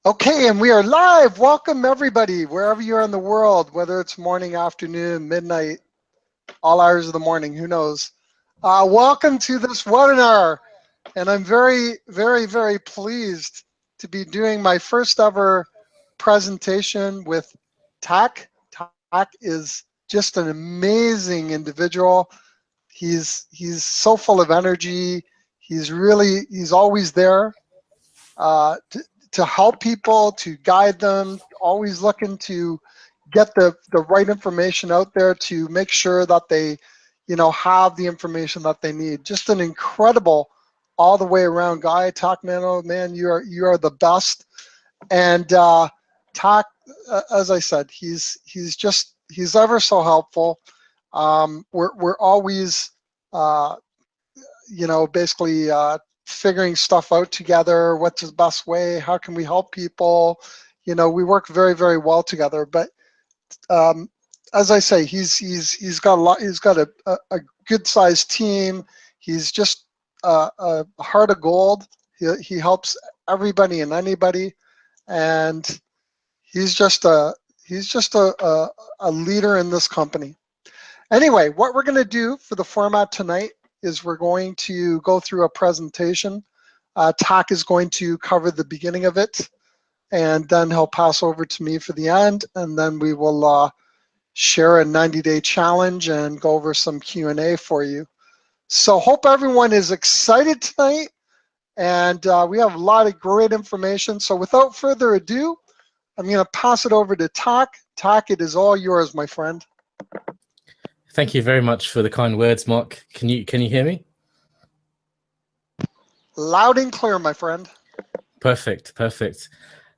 Okay, and we are live. Welcome everybody, wherever you are in the world, whether it's morning, afternoon, midnight, all hours of the morning, who knows. Welcome to this webinar, and I'm very pleased to be doing my first ever presentation with Tak. Tak is just an amazing individual. He's so full of energy. He's always there uh, to, to help people, to guide them, always looking to get the right information out there to make sure that they, have the information that they need. Just an incredible all the way around guy. Tak Mano, man, you are the best. And Tak, as I said, he's ever so helpful. We're always basically figuring stuff out together. What's the best way? How can we help people? We work very well together. But um, as I say, he's got a lot. He's got a good sized team. He's just a heart of gold. He helps everybody and anybody, and he's just a leader in this company. Anyway, what we're going to do for the format tonight is we're going to go through a presentation. Tak is going to cover the beginning of it, and then he'll pass over to me for the end, and then we will share a 90-day challenge and go over some Q&A for you. So hope everyone is excited tonight, and we have a lot of great information. So without further ado, I'm going to pass it over to Tak. Tak, it is all yours, my friend. Thank you very much for the kind words, Mark. Can you hear me? Loud and clear, my friend. Perfect.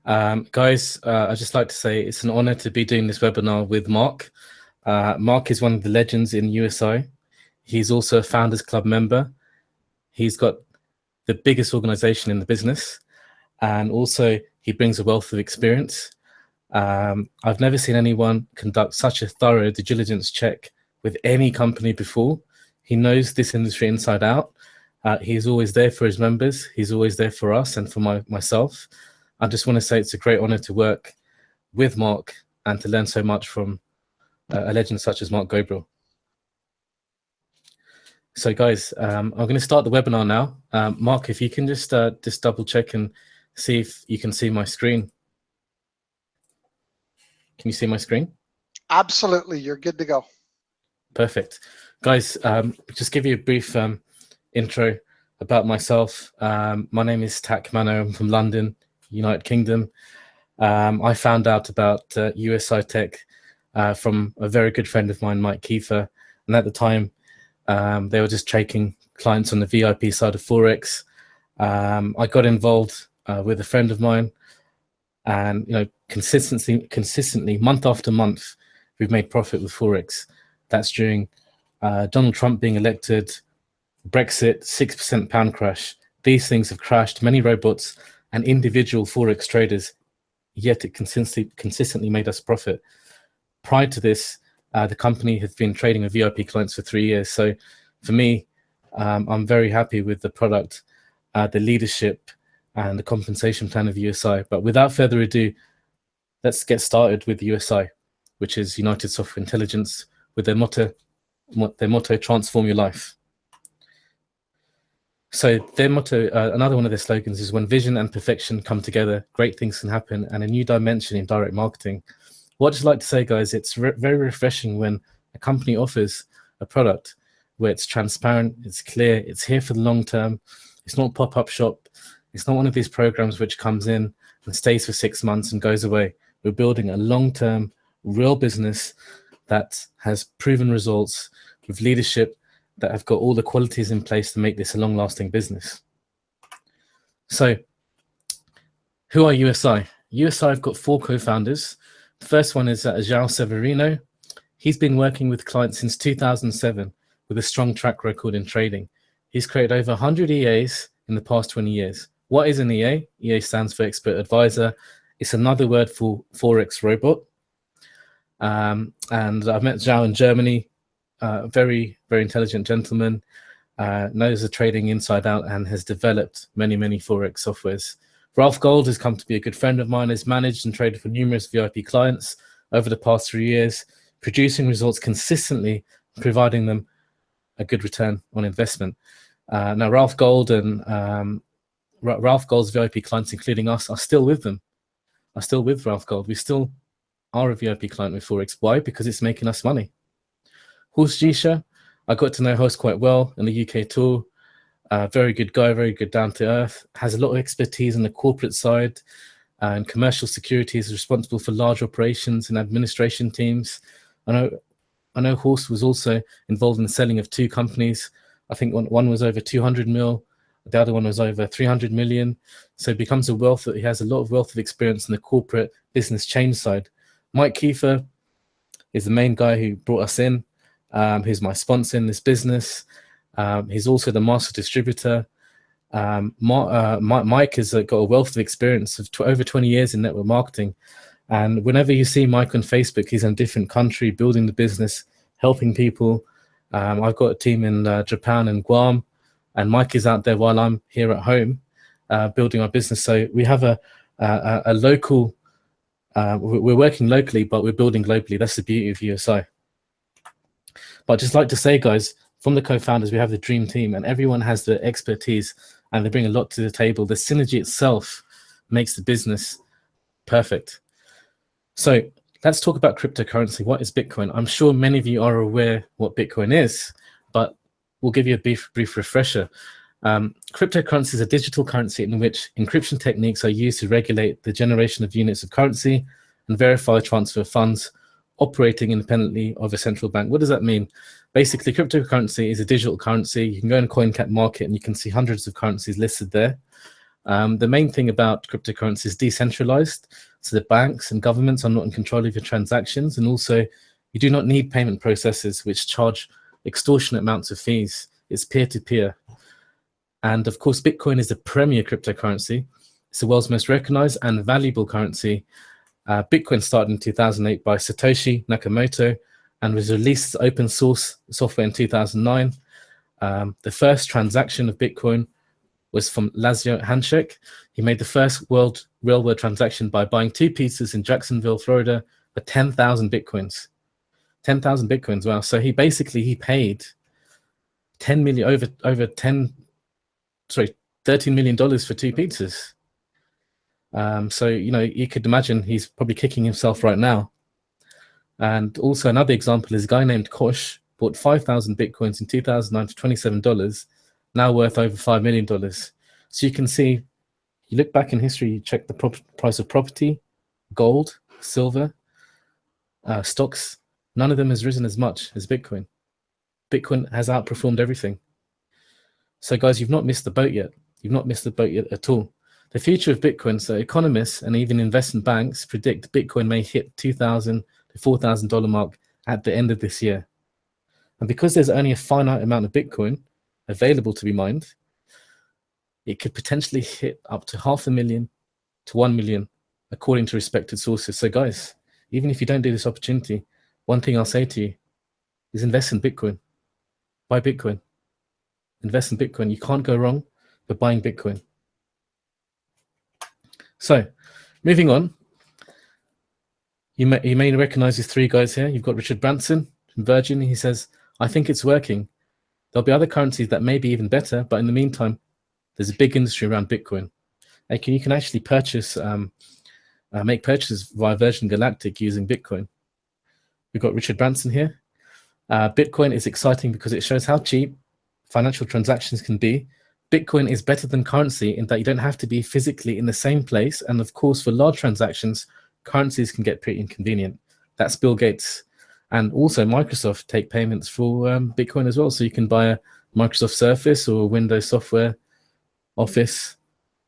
Guys, I'd just like to say it's an honor to be doing this webinar with Mark. Mark is one of the legends in USI. He's also a Founders Club member. He's got the biggest organization in the business, and also he brings a wealth of experience. I've never seen anyone conduct such a thorough due diligence check with any company before. He knows this industry inside out. He's always there for his members. He's always there for us and for myself. I just want to say it's a great honor to work with Mark and to learn so much from a legend such as Mark Gobrel. So guys, I'm going to start the webinar now. Mark, if you can just double check and see if you can see my screen. Can you see my screen? Absolutely, you're good to go. Perfect. Guys, just give you a brief intro about myself. My name is Tak Mano. I'm from London, United Kingdom. I found out about USI Tech from a very good friend of mine, Mike Kiefer. And at the time, they were just taking clients on the VIP side of Forex. I got involved with a friend of mine, and consistently, month after month, we've made profit with Forex. That's during Donald Trump being elected, Brexit, 6% pound crash. These things have crashed many robots and individual Forex traders, yet it consistently made us profit. Prior to this, the company has been trading with VIP clients for 3 years. So for me, I'm very happy with the product, the leadership, and the compensation plan of USI. But without further ado, let's get started with USI, which is United Software Intelligence, with their motto, transform your life. So their motto, another one of their slogans is, when vision and perfection come together, great things can happen, and a new dimension in direct marketing. What I'd just like to say, guys, it's very refreshing when a company offers a product where it's transparent, it's clear, it's here for the long term. It's not a pop-up shop. It's not one of these programs which comes in and stays for 6 months and goes away. We're building a long-term, real business that has proven results with leadership that have got all the qualities in place to make this a long-lasting business. So who are USI? USI have got 4 co-founders. The first one is João Severino. He's been working with clients since 2007 with a strong track record in trading. He's created over 100 EAs in the past 20 years. What is an EA? EA stands for Expert Advisor. It's another word for Forex robot. And I've met João in Germany. Very intelligent gentleman, knows the trading inside out, and has developed many Forex softwares Ralph Gold has come to be a good friend of mine, has managed and traded for numerous VIP clients over the past 3 years, producing results consistently, providing them a good return on investment. Now, Ralph Gold and Ralph Gold's VIP clients, including us, are still with them. Are still with Ralph Gold. We still are a VIP client with Forex. Why? Because it's making us money. Horst Gisha, I got to know Horst quite well in the UK tour. Very good guy, very good down to earth, has a lot of expertise on the corporate side and commercial securities, responsible for large operations and administration teams. I know Horst was also involved in the selling of 2 companies. I think one was over 200 mil, the other one was over 300 million. So it becomes a wealth that he has a lot of wealth of experience in the corporate business change side. Mike Kiefer is the main guy who brought us in, who's my sponsor in this business. He's also the master distributor. Mike has got a wealth of experience of over 20 years in network marketing. And whenever you see Mike on Facebook, he's in a different country, building the business, helping people. I've got a team in Japan and Guam, and Mike is out there while I'm here at home, building our business. So we have a local, we're working locally, but we're building globally. That's the beauty of USI. But I'd just like to say, guys, from the co-founders, we have the dream team, and everyone has the expertise, and they bring a lot to the table. The synergy itself makes the business perfect. So let's talk about cryptocurrency. What is Bitcoin? I'm sure many of you are aware what Bitcoin is, but we'll give you a brief refresher. Cryptocurrency is a digital currency in which encryption techniques are used to regulate the generation of units of currency and verify transfer of funds operating independently of a central bank. What does that mean? Basically, cryptocurrency is a digital currency. You can go in a CoinCap market and you can see hundreds of currencies listed there. The main thing about cryptocurrency is decentralized. So the banks and governments are not in control of your transactions. And also, you do not need payment processors which charge extortionate amounts of fees. It's peer-to-peer. And of course, Bitcoin is the premier cryptocurrency. It's the world's most recognized and valuable currency. Bitcoin started in 2008 by Satoshi Nakamoto and was released as open source software in 2009. The first transaction of Bitcoin was from Lazio Hanchek. He made the first real-world transaction by buying 2 pizzas in Jacksonville, Florida for 10,000 Bitcoins. 10,000 Bitcoins, wow. So he paid $13 million for 2 pizzas. So, you know, you could imagine he's probably kicking himself right now. And also another example is a guy named Kosh bought 5,000 Bitcoins in 2009 for $27, now worth over $5 million. So you can see, you look back in history, you check the price of property, gold, silver, stocks, none of them has risen as much as Bitcoin. Bitcoin has outperformed everything. So guys, you've not missed the boat yet. You've not missed the boat yet at all. The future of Bitcoin, so economists and even investment banks predict Bitcoin may hit $2,000 to $4,000 mark at the end of this year. And because there's only a finite amount of Bitcoin available to be mined, it could potentially hit up to 500,000 to 1 million, according to respected sources. So guys, even if you don't do this opportunity, one thing I'll say to you is invest in Bitcoin. Buy Bitcoin. Invest in Bitcoin. You can't go wrong with buying Bitcoin. So, moving on, you may recognize these 3 guys here. You've got Richard Branson from Virgin. He says, I think it's working. There'll be other currencies that may be even better, but in the meantime, there's a big industry around Bitcoin. And you can actually purchase, make purchases via Virgin Galactic using Bitcoin. We've got Richard Branson here. Bitcoin is exciting because it shows how cheap financial transactions can be. Bitcoin is better than currency in that you don't have to be physically in the same place. And of course, for large transactions, currencies can get pretty inconvenient. That's Bill Gates. And also Microsoft take payments for Bitcoin as well. So you can buy a Microsoft Surface or Windows software Office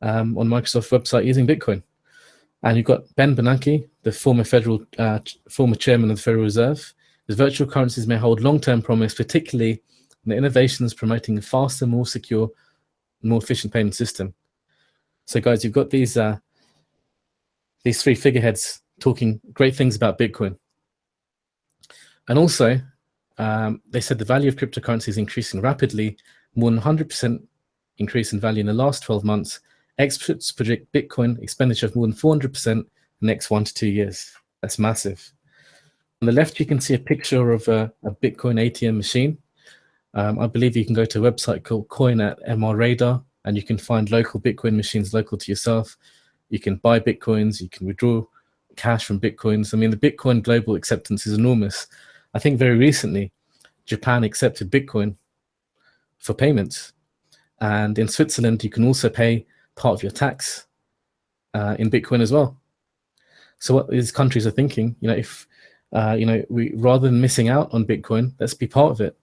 on Microsoft website using Bitcoin. And you've got Ben Bernanke, the former chairman of the Federal Reserve. His virtual currencies may hold long-term promise, particularly in the innovations promoting a faster, more secure, more efficient payment system. So guys, you've got these 3 figureheads talking great things about Bitcoin. And also, they said the value of cryptocurrency is increasing rapidly, more than 100% increase in value in the last 12 months, Experts predict Bitcoin expenditure of more than 400% in the next 1 to 2 years. That's massive. On the left, you can see a picture of a Bitcoin ATM machine. I believe you can go to a website called Coin at MR Radar, and you can find local Bitcoin machines local to yourself. You can buy Bitcoins, you can withdraw cash from Bitcoins. I mean, the Bitcoin global acceptance is enormous. I think very recently, Japan accepted Bitcoin for payments. And in Switzerland, you can also pay part of your tax in Bitcoin as well. So what these countries are thinking, if we, rather than missing out on Bitcoin, let's be part of it,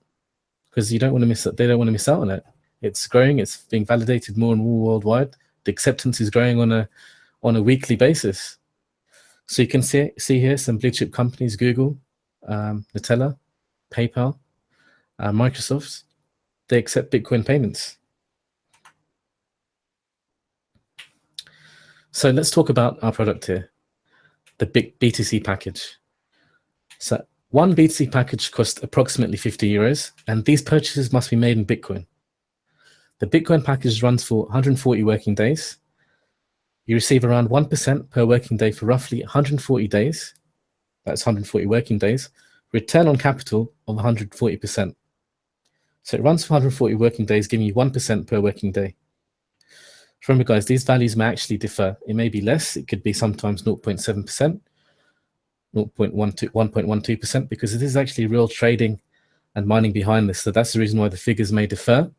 because you don't want to miss it. They don't want to miss out on it. It's growing. It's being validated more and more worldwide. The acceptance is growing on a weekly basis. So you can see here some blue chip companies: Google, Nutella, PayPal, Microsoft. They accept Bitcoin payments. So let's talk about our product here, the big BTC package. So one BTC package costs approximately 50 euros, and these purchases must be made in Bitcoin. The Bitcoin package runs for 140 working days. You receive around 1% per working day for roughly 140 days. That's 140 working days. Return on capital of 140%. So it runs for 140 working days, giving you 1% per working day. Remember, guys, these values may actually differ. It may be less. It could be sometimes 0.7%, 1.12%, because it is actually real trading and mining behind this. So that's the reason why the figures may differ,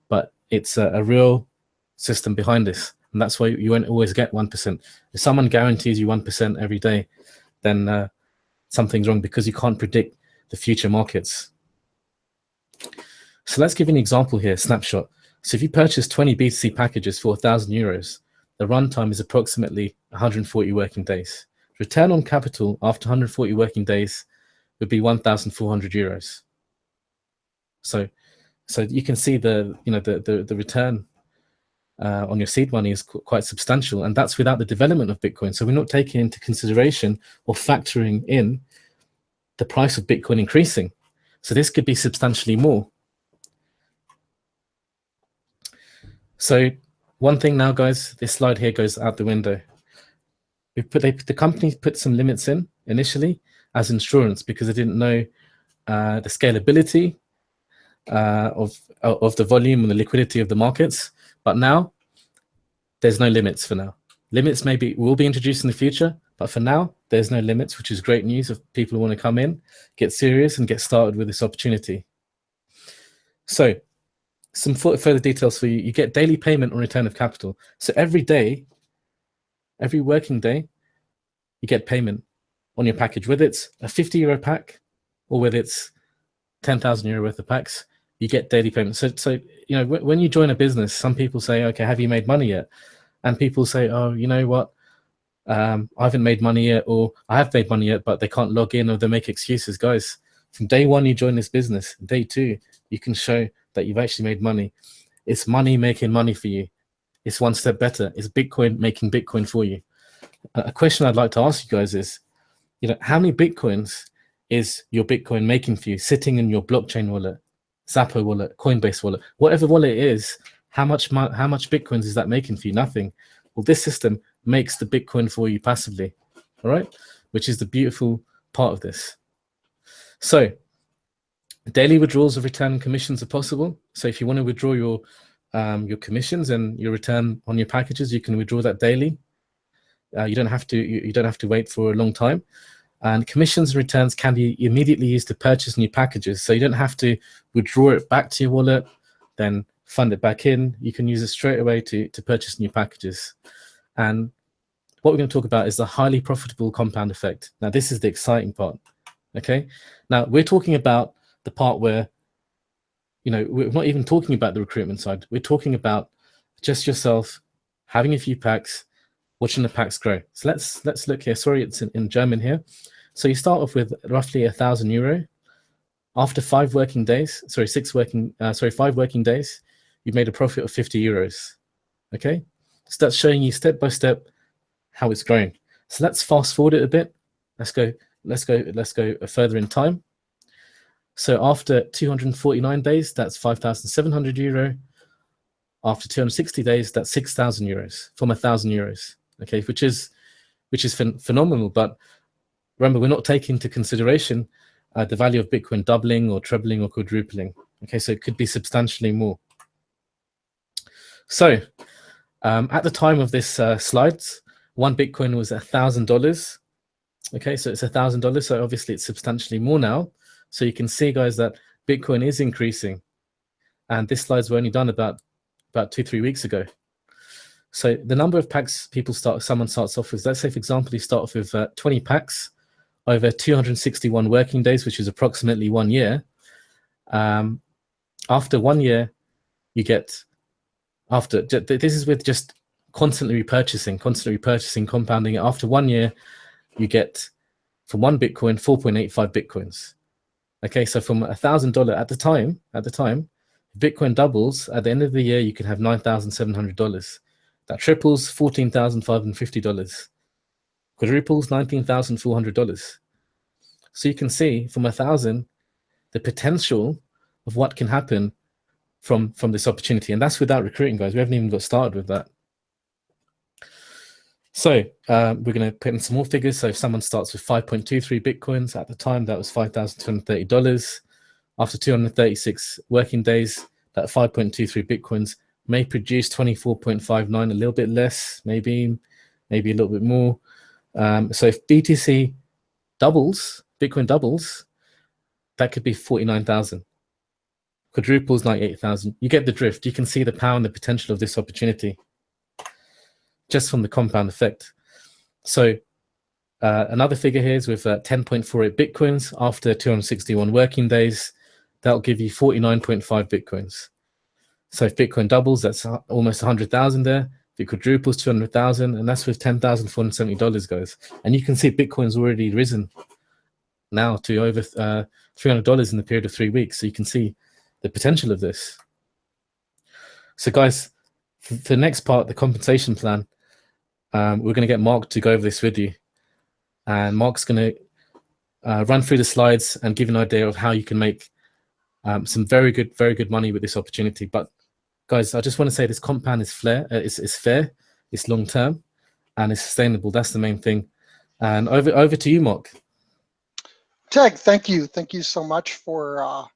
but it's a real system behind this. And that's why you won't always get 1%. If someone guarantees you 1% every day, then something's wrong, because you can't predict the future markets. So let's give you an example here, snapshot. So if you purchase 20 BTC packages for 1,000 euros, the runtime is approximately 140 working days. Return on capital after 140 working days would be 1,400 euros. So you can see the return on your seed money is quite substantial, and that's without the development of Bitcoin. So we're not taking into consideration or factoring in the price of Bitcoin increasing. So this could be substantially more. So one thing now, guys, this slide here goes out the window. The company put some limits in initially as insurance, because they didn't know the scalability of the volume and the liquidity of the markets. But now there's no limits for now. Limits will be introduced in the future, but for now there's no limits, which is great news if people want to come in, get serious, and get started with this opportunity. So some further details for you. You get daily payment on return of capital. So every working day, you get payment on your package, whether it's a 50 euro pack or whether it's 10,000 euro worth of packs. You get daily payment. So when you join a business, some people say, okay, have you made money yet? And people say, oh, you know what? I haven't made money yet, or I have made money yet, but they can't log in, or they make excuses. Guys, from day one you join this business, day two, you can show that you've actually made money. It's money making money for you. It's one step better. It's Bitcoin making Bitcoin for you. A question I'd like to ask you guys is, how many Bitcoins is your Bitcoin making for you, sitting in your blockchain wallet, Zappo wallet, Coinbase wallet, whatever wallet it is? How much Bitcoins is that making for you? Nothing. Well, this system makes the Bitcoin for you passively, all right? Which is the beautiful part of this. So daily withdrawals of return and commissions are possible. So if you want to withdraw your commissions and your return on your packages, you can withdraw that daily. You don't have to wait for a long time. And commissions and returns can be immediately used to purchase new packages. So you don't have to withdraw it back to your wallet, then fund it back in. You can use it straight away to purchase new packages. And what we're going to talk about is the highly profitable compound effect. Now, this is the exciting part. Okay. Now, we're talking about the part where, we're not even talking about the recruitment side. We're talking about just yourself having a few packs, watching the packs grow. So let's look here. Sorry, it's in German here. So you start off with roughly 1,000 euro. After 5 working days, 5 working days, you've made a profit of 50 euros. Okay. So that's showing you step by step how it's growing. So let's fast forward it a bit. Let's go further in time. So after 249 days, that's 5,700 euro. After 260 days, that's 6,000 euros from 1,000 euros. Okay, which is phenomenal. But remember, we're not taking into consideration the value of Bitcoin doubling or trebling or quadrupling. Okay, so it could be substantially more. So at the time of this slides, one Bitcoin was $1,000. Okay, so it's $1,000. So obviously it's substantially more now. So you can see, guys, that Bitcoin is increasing. And this slides were only done about 2-3 weeks ago. So the number of packs someone starts off with, let's say, for example, you start off with 20 packs over 261 working days, which is approximately 1 year. After 1 year, you get, this is with just constantly repurchasing, compounding it. After 1 year, you get, from one Bitcoin, 4.85 Bitcoins. Okay, so from $1,000 at the time, Bitcoin doubles, at the end of the year, you can have $9,700. That triples, $14,550. Quadruples, $19,400. So you can see from 1,000, the potential of what can happen from this opportunity. And that's without recruiting, guys. We haven't even got started with that. So we're going to put in some more figures. So if someone starts with 5.23 Bitcoins, at the time, that was $5,230. After 236 working days, that 5.23 Bitcoins may produce 24.59, a little bit less, maybe a little bit more. So if BTC doubles, Bitcoin doubles, that could be 49,000. Quadruples, 98,000. You get the drift. You can see the power and the potential of this opportunity just from the compound effect. So another figure here is with 10.48 Bitcoins after 261 working days. That'll give you 49.5 Bitcoins. So if Bitcoin doubles, that's almost 100,000 there. If it quadruples, 200,000, and that's with $10,470, guys. And you can see Bitcoin's already risen now to over $300 in the period of 3 weeks. So you can see the potential of this. So, guys, for the next part, the compensation plan, we're going to get Mark to go over this with you. And Mark's going to run through the slides and give an idea of how you can make some very good money with this opportunity. But guys, I just want to say this compound is fair, it's long term, and it's sustainable. That's the main thing. And over to you, Mark. Teg, thank you so much for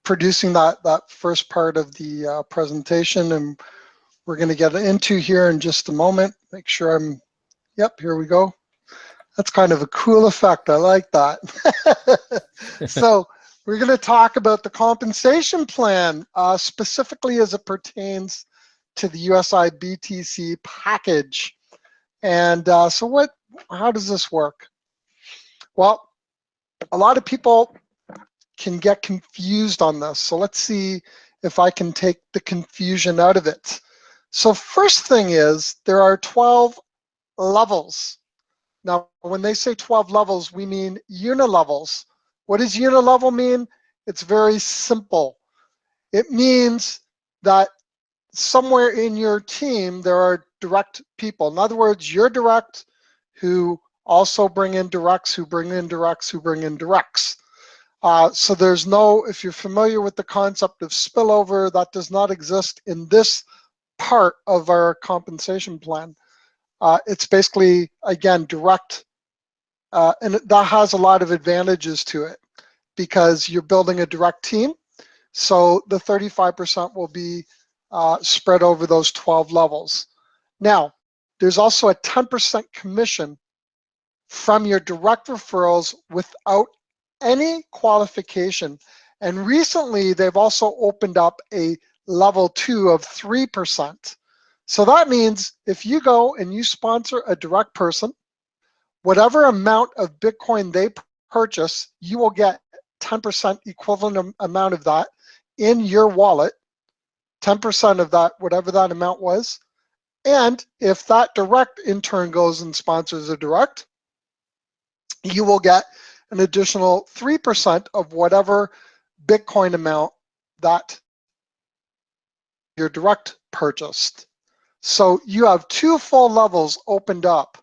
producing that first part of the presentation, and we're going to get into here in just a moment. Make sure yep, here we go. That's kind of a cool effect. I like that. So we're going to talk about the compensation plan, specifically as it pertains to the USI BTC package. And so how does this work? Well, a lot of people can get confused on this. So let's see if I can take the confusion out of it. So first thing is, there are 12 levels. Now, when they say 12 levels, we mean unilevels. What does unilevel mean? It's very simple. It means that somewhere in your team, there are direct people. In other words, you're direct who also bring in directs, who bring in directs, who bring in directs. So there's no, if you're familiar with the concept of spillover, that does not exist in this part of our compensation plan. It's basically, again, direct, and that has a lot of advantages to it because you're building a direct team. So the 35% will be spread over those 12 levels. Now, there's also a 10% commission from your direct referrals without any qualification. And recently, they've also opened up a level 2 of 3%. So that means if you go and you sponsor a direct person, whatever amount of Bitcoin they purchase, you will get 10% equivalent amount of that in your wallet, 10% of that, whatever that amount was. And if that direct in turn goes and sponsors a direct, you will get an additional 3% of whatever Bitcoin amount that your direct purchased. So you have 2 full levels opened up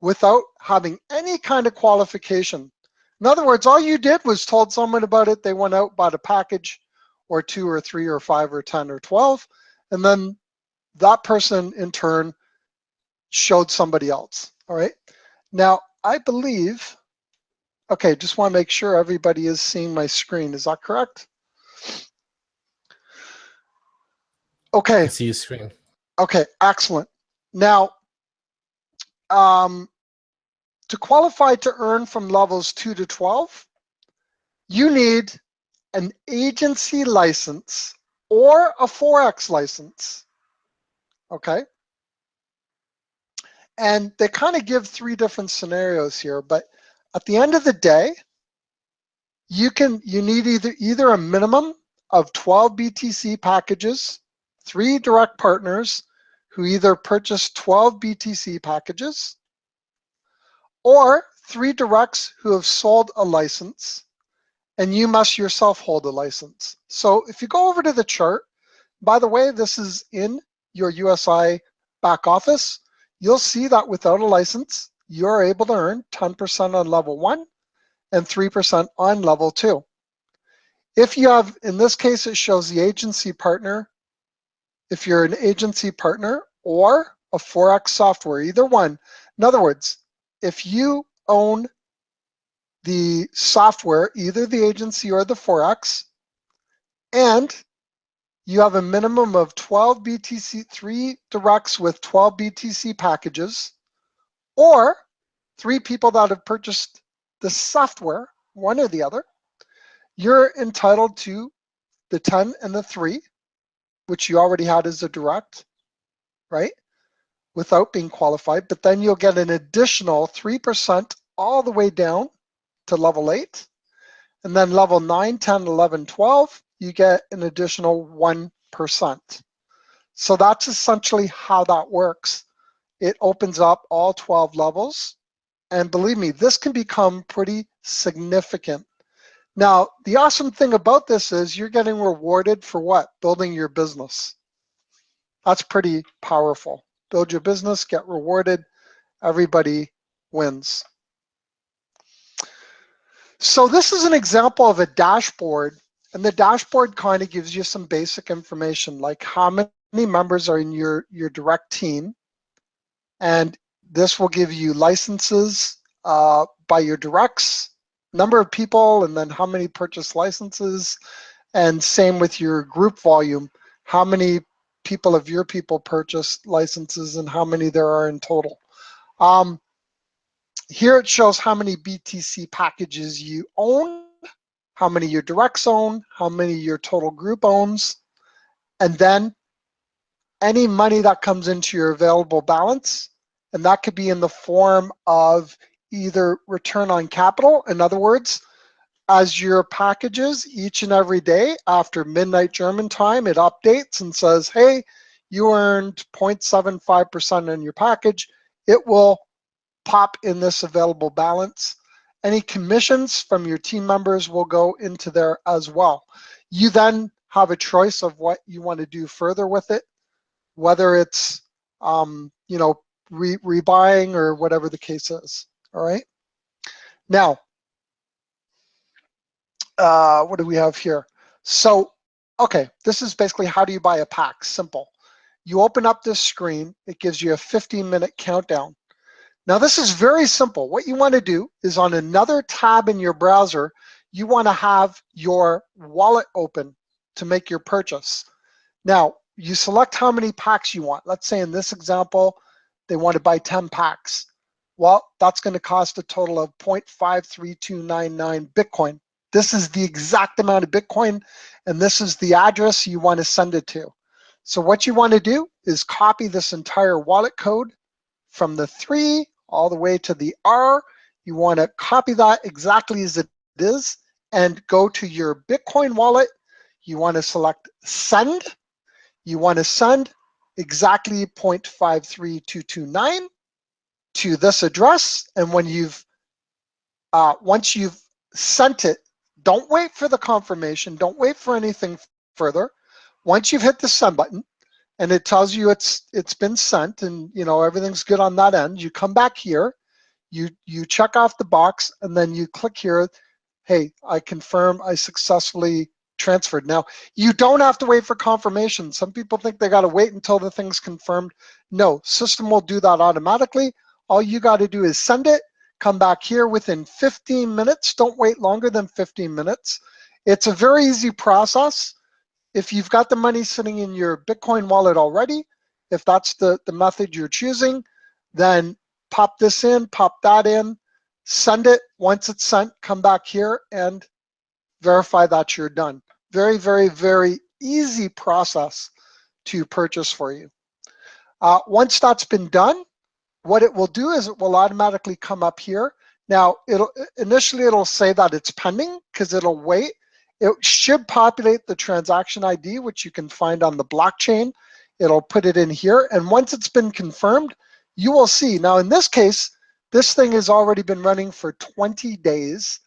without having any kind of qualification. In other words, all you did was told someone about it, they went out, bought a package, or 2 or 3 or 5 or 10 or 12. And then that person in turn showed somebody else. All right. Now, I believe, okay, just want to make sure everybody is seeing my screen. Is that correct? I Okay. can see your screen. Okay, excellent. Now, to qualify to earn from levels 2 to 12, you need an agency license or a Forex license. Okay. And they kind of give 3 different scenarios here, but at the end of the day, you need either a minimum of 12 BTC packages, 3 direct partners who either purchase 12 BTC packages, or 3 directs who have sold a license, and you must yourself hold a license. So if you go over to the chart, by the way, this is in your USI back office, you'll see that without a license, you're able to earn 10% on level 1 and 3% on level 2. If you have, in this case, it shows the agency partner. If you're an agency partner or a Forex software, either one. In other words, if you own the software, either the agency or the Forex, and you have a minimum of 12 BTC, 3 directs with 12 BTC packages, or 3 people that have purchased the software, one or the other, you're entitled to the 10 and the 3, which you already had as a direct, right? Without being qualified, but then you'll get an additional 3% all the way down to level 8. And then level 9, 10, 11, 12, you get an additional 1%. So that's essentially how that works. It opens up all 12 levels. And believe me, this can become pretty significant. Now, the awesome thing about this is you're getting rewarded for what? Building your business. That's pretty powerful. Build your business, get rewarded, everybody wins. So this is an example of a dashboard, and the dashboard kind of gives you some basic information, like how many members are in your direct team, and this will give you licenses by your directs, number of people, and then how many purchase licenses, and same with your group volume, how many people of your people purchased licenses and how many there are in total. Here it shows how many BTC packages you own, how many your directs own, how many your total group owns, and then any money that comes into your available balance. And that could be in the form of either return on capital. In other words, as your packages each and every day after midnight German time, it updates and says, hey, you earned 0.75% on your package. It will pop in this available balance. Any commissions from your team members will go into there as well. You then have a choice of what you want to do further with it, whether it's rebuying or whatever the case is. All right. Now, what do we have here? So, okay, this is basically how do you buy a pack? Simple. You open up this screen, it gives you a 15-minute countdown. Now this is very simple. What you want to do is on another tab in your browser, you want to have your wallet open to make your purchase. Now, you select how many packs you want. Let's say in this example, they want to buy 10 packs. Well, that's going to cost a total of 0.53299 Bitcoin. This is the exact amount of Bitcoin, and this is the address you want to send it to. So what you want to do is copy this entire wallet code from the 3 all the way to the R. You want to copy that exactly as it is and go to your Bitcoin wallet. You want to select send. You want to send exactly 0.53229 to this address. And when once you've sent it, don't wait for the confirmation. Don't wait for anything further. Once you've hit the send button, and it tells you it's been sent and everything's good on that end, you come back here, you check off the box, and then you click here, hey, I confirm I successfully transferred. Now, you don't have to wait for confirmation. Some people think they got to wait until the thing's confirmed. No, system will do that automatically. All you got to do is send it, come back here within 15 minutes. Don't wait longer than 15 minutes. It's a very easy process. If you've got the money sitting in your Bitcoin wallet already, if that's the method you're choosing, then pop this in, pop that in, send it. Once it's sent, come back here and verify that you're done. Very, very, very easy process to purchase for you. Once that's been done, what it will do is it will automatically come up here. Now, initially it'll say that it's pending because it'll wait. It should populate the transaction ID, which you can find on the blockchain. It'll put it in here, and once it's been confirmed, you will see. Now, in this case, this thing has already been running for 20 days.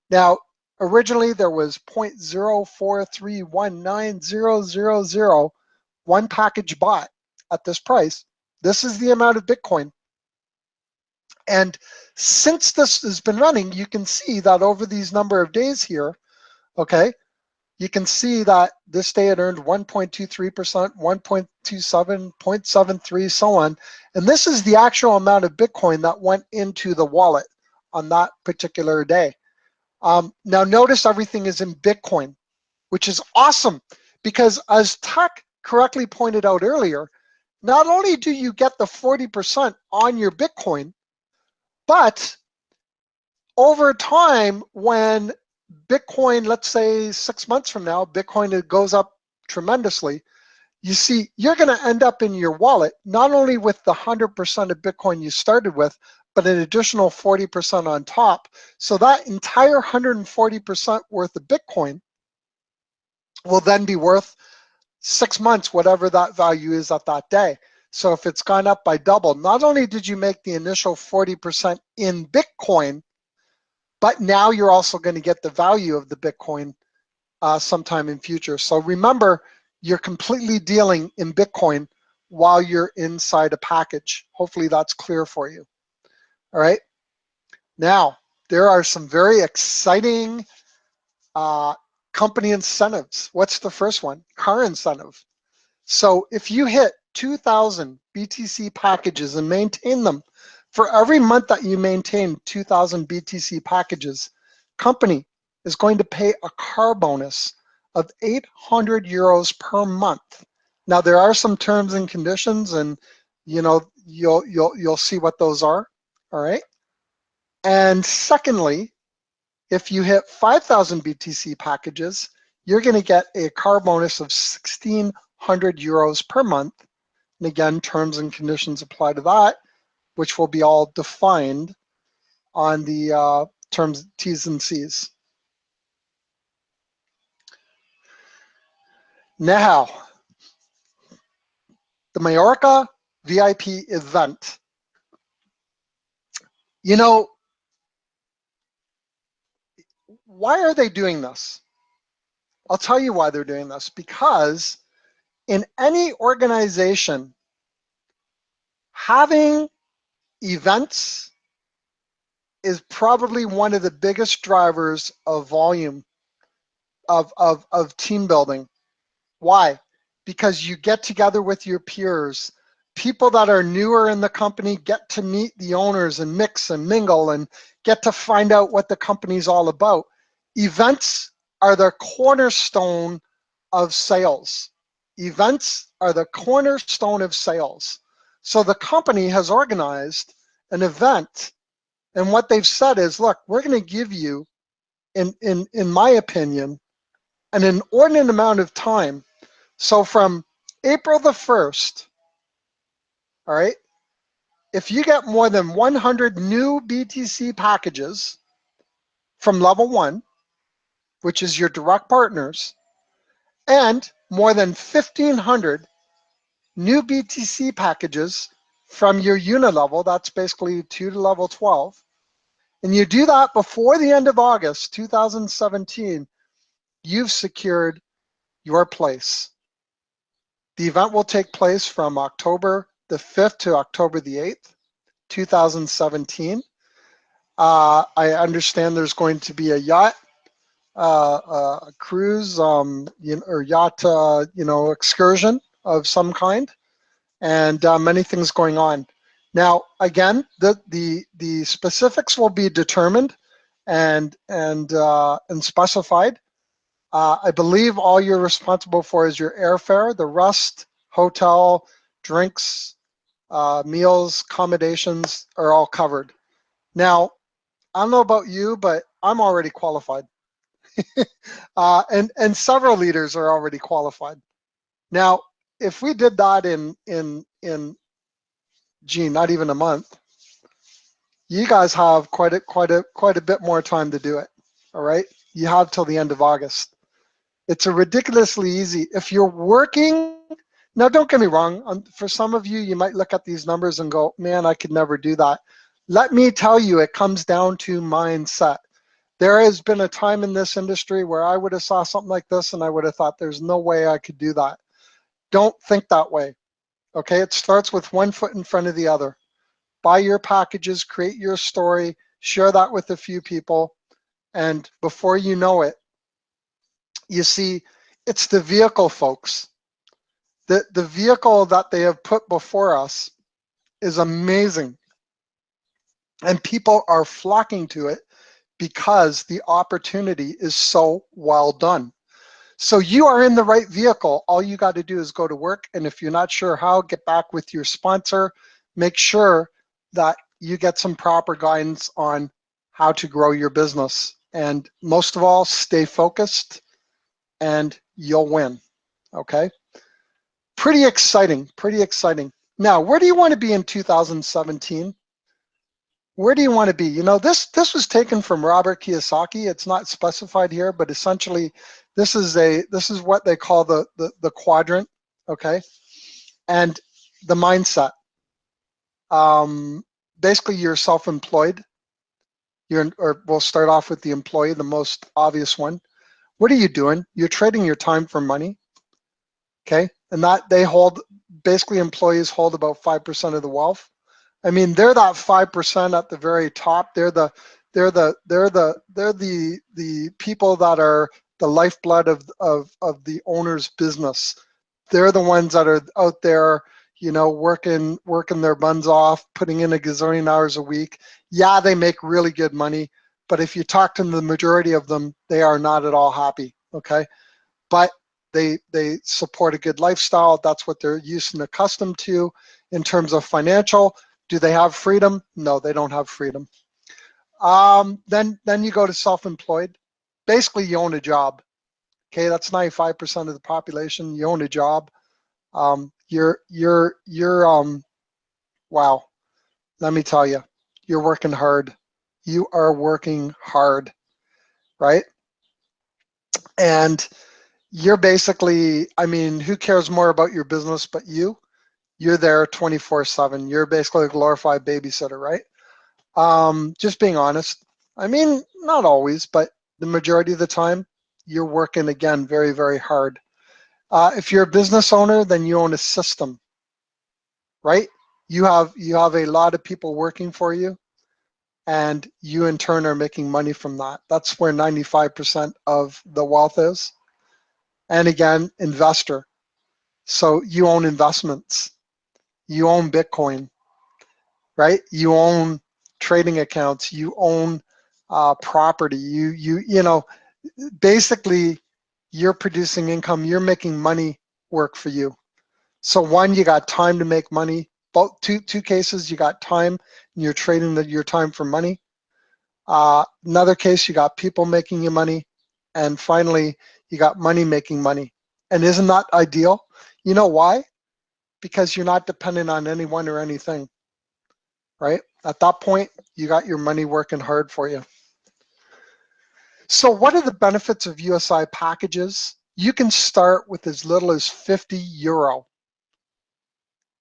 Now, originally there was 0.043190001 one package bought at this price. This is the amount of Bitcoin. And since this has been running, you can see that over these number of days here, okay, you can see that this day it earned 1.23%, 1.27, 0.73, so on. And this is the actual amount of Bitcoin that went into the wallet on that particular day. Now notice everything is in Bitcoin, which is awesome because as Tuck correctly pointed out earlier, not only do you get the 40% on your Bitcoin, but over time, when Bitcoin, let's say 6 months from now, Bitcoin goes up tremendously, you see, you're going to end up in your wallet, not only with the 100% of Bitcoin you started with, but an additional 40% on top. So that entire 140% worth of Bitcoin will then be worth 6 months, whatever that value is at that day. So if it's gone up by double, not only did you make the initial 40% in Bitcoin, but now you're also going to get the value of the Bitcoin sometime in future. So remember, you're completely dealing in Bitcoin while you're inside a package. Hopefully that's clear for you. All right. Now, there are some very exciting company incentives. What's the first one? Car incentive. So if you hit 2,000 BTC packages and maintain them, for every month that you maintain 2,000 BTC packages, company is going to pay a car bonus of 800 euros per month. Now there are some terms and conditions, and you know you'll see what those are. All right. And secondly, if you hit 5,000 BTC packages, you're going to get a car bonus of 1,600 euros per month. And again, terms and conditions apply to that, which will be all defined on the terms, T's and C's. Now, the Mallorca VIP event. You know, why are they doing this? I'll tell you why they're doing this. Because in any organization, having events is probably one of the biggest drivers of volume of team building. Why? Because you get together with your peers. People that are newer in the company get to meet the owners and mix and mingle and get to find out what the company's all about. Events are the cornerstone of sales. Events are the cornerstone of sales. So the company has organized an event, and what they've said is, look, we're going to give you, in my opinion, an inordinate amount of time. So from April the 1st, all right, if you get more than 100 new BTC packages from level 1, which is your direct partners, and more than 1,500 new BTC packages from your unit level, that's basically 2 to level 12, and you do that before the end of August 2017, you've secured your place. The event will take place from October the 5th to October the 8th, 2017. I understand there's going to be a yacht cruise, or yacht, excursion of some kind, and many things going on. Now, again, the specifics will be determined and specified. I believe all you're responsible for is your airfare. The rest, hotel, drinks, meals, accommodations are all covered. Now, I don't know about you, but I'm already qualified. And several leaders are already qualified. Now, if we did that gee, not even a month, you guys have quite a bit more time to do it. All right, you have till the end of August. It's a ridiculously easy. If you're working, now don't get me wrong. For some of you, you might look at these numbers and go, "Man, I could never do that." Let me tell you, it comes down to mindset. There has been a time in this industry where I would have saw something like this and I would have thought, "There's no way I could do that." Don't think that way. Okay, it starts with one foot in front of the other. Buy your packages, create your story, share that with a few people, and before you know it, you see, it's the vehicle, folks. The vehicle that they have put before us is amazing, and people are flocking to it because the opportunity is so well done. So you are in the right vehicle. All you got to do is go to work, and if you're not sure how, get back with your sponsor. Make sure that you get some proper guidance on how to grow your business. And most of all, stay focused and you'll win. Okay? Pretty exciting, pretty exciting. Now, where do you want to be in 2017? Where do you want to be? You know, this was taken from Robert Kiyosaki. It's not specified here, but essentially this is what they call the quadrant, okay? And the mindset. Basically, you're self-employed. Or we'll start off with the employee, the most obvious one. What are you doing? You're trading your time for money, okay? And that basically employees hold about 5% of the wealth. I mean, they're that 5% at the very top. They're the people that are the lifeblood of the owner's business. They're the ones that are out there, working their buns off, putting in a gazillion hours a week. Yeah, they make really good money, but if you talk to the majority of them, they are not at all happy. Okay, but they support a good lifestyle. That's what they're used and accustomed to. In terms of financial, do they have freedom? No, they don't have freedom. Then you go to self-employed. Basically, you own a job. Okay, that's 95% of the population. You own a job. Wow. Let me tell you, you're working hard. You are working hard, right? And you're basically, I mean, who cares more about your business but you? You're there 24/7. You're basically a glorified babysitter, right? Just being honest. I mean, not always, but the majority of the time, you're working, again, very, very hard. If you're a business owner, then you own a system, right? You have a lot of people working for you, and you in turn are making money from that. That's where 95% of the wealth is. And again, investor. So you own investments. You own Bitcoin, right? You own trading accounts. You own property. Basically, you're producing income. You're making money work for you. So one, you got time to make money. Both two cases, you got time, and you're trading your time for money. Another case, you got people making you money, and finally, you got money making money. And isn't that ideal? You know why? Because you're not dependent on anyone or anything, right? At that point, you got your money working hard for you. So what are the benefits of USI packages? You can start with as little as €50.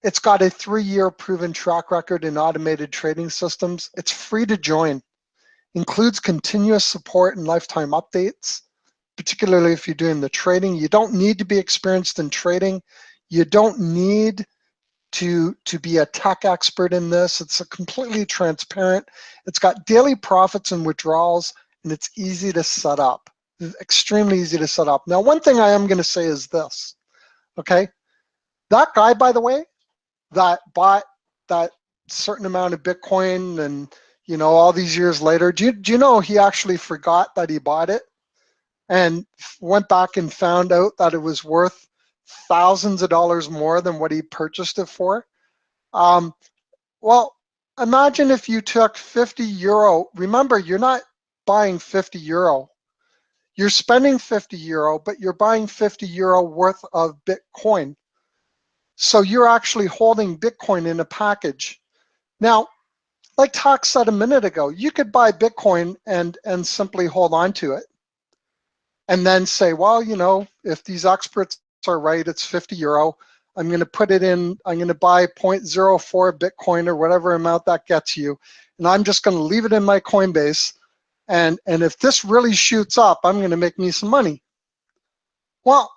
It's got a 3-year proven track record in automated trading systems. It's free to join. Includes continuous support and lifetime updates, particularly if you're doing the trading. You don't need to be experienced in trading. You don't need to be a tech expert in this. It's a completely transparent. It's got daily profits and withdrawals, and it's easy to set up. extremely easy to set up. Now, one thing I am going to say is this, okay? That guy, by the way, that bought that certain amount of Bitcoin and, you know, all these years later, do you know he actually forgot that he bought it and went back and found out that it was worth thousands of dollars more than what he purchased it for? Well, imagine if you took 50 euro. Remember, you're not buying 50 euro. You're spending 50 euro, but you're buying 50 euro worth of Bitcoin. So you're actually holding Bitcoin in a package. Now, like Tak said a minute ago, you could buy Bitcoin and simply hold on to it. And then say, well, you know, if these experts are right, it's 50 euro. I'm going to put it in, I'm going to buy 0.04 Bitcoin or whatever amount that gets you. And I'm just going to leave it in my Coinbase. And if this really shoots up, I'm going to make me some money. Well,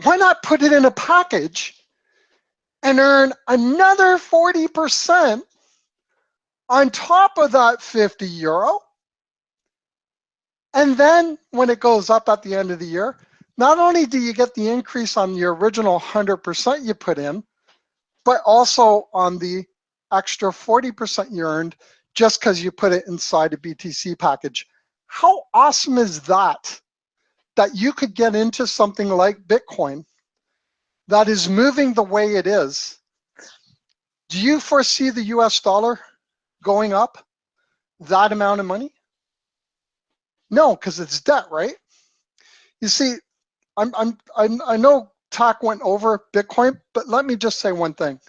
why not put it in a package and earn another 40% on top of that 50 euro? And then when it goes up at the end of the year, not only do you get the increase on your original 100% you put in, but also on the extra 40% you earned just because you put it inside a BTC package. How awesome is that? That you could get into something like Bitcoin that is moving the way it is. Do you foresee the US dollar going up that amount of money? No, because it's debt, right? You see, I know Tak went over Bitcoin, but let me just say one thing.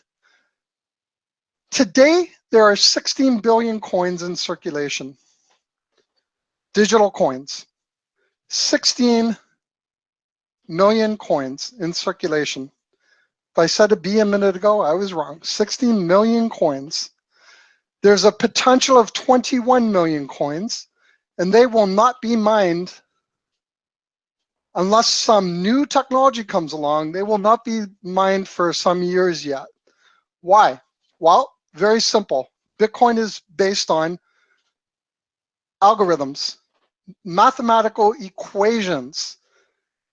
Today, there are 16 billion coins in circulation, digital coins. 16 million coins in circulation. If I said a B a minute ago, I was wrong. 16 million coins. There's a potential of 21 million coins, and they will not be mined unless some new technology comes along. They will not be mined for some years yet. Why? Well, very simple. Bitcoin is based on algorithms, mathematical equations.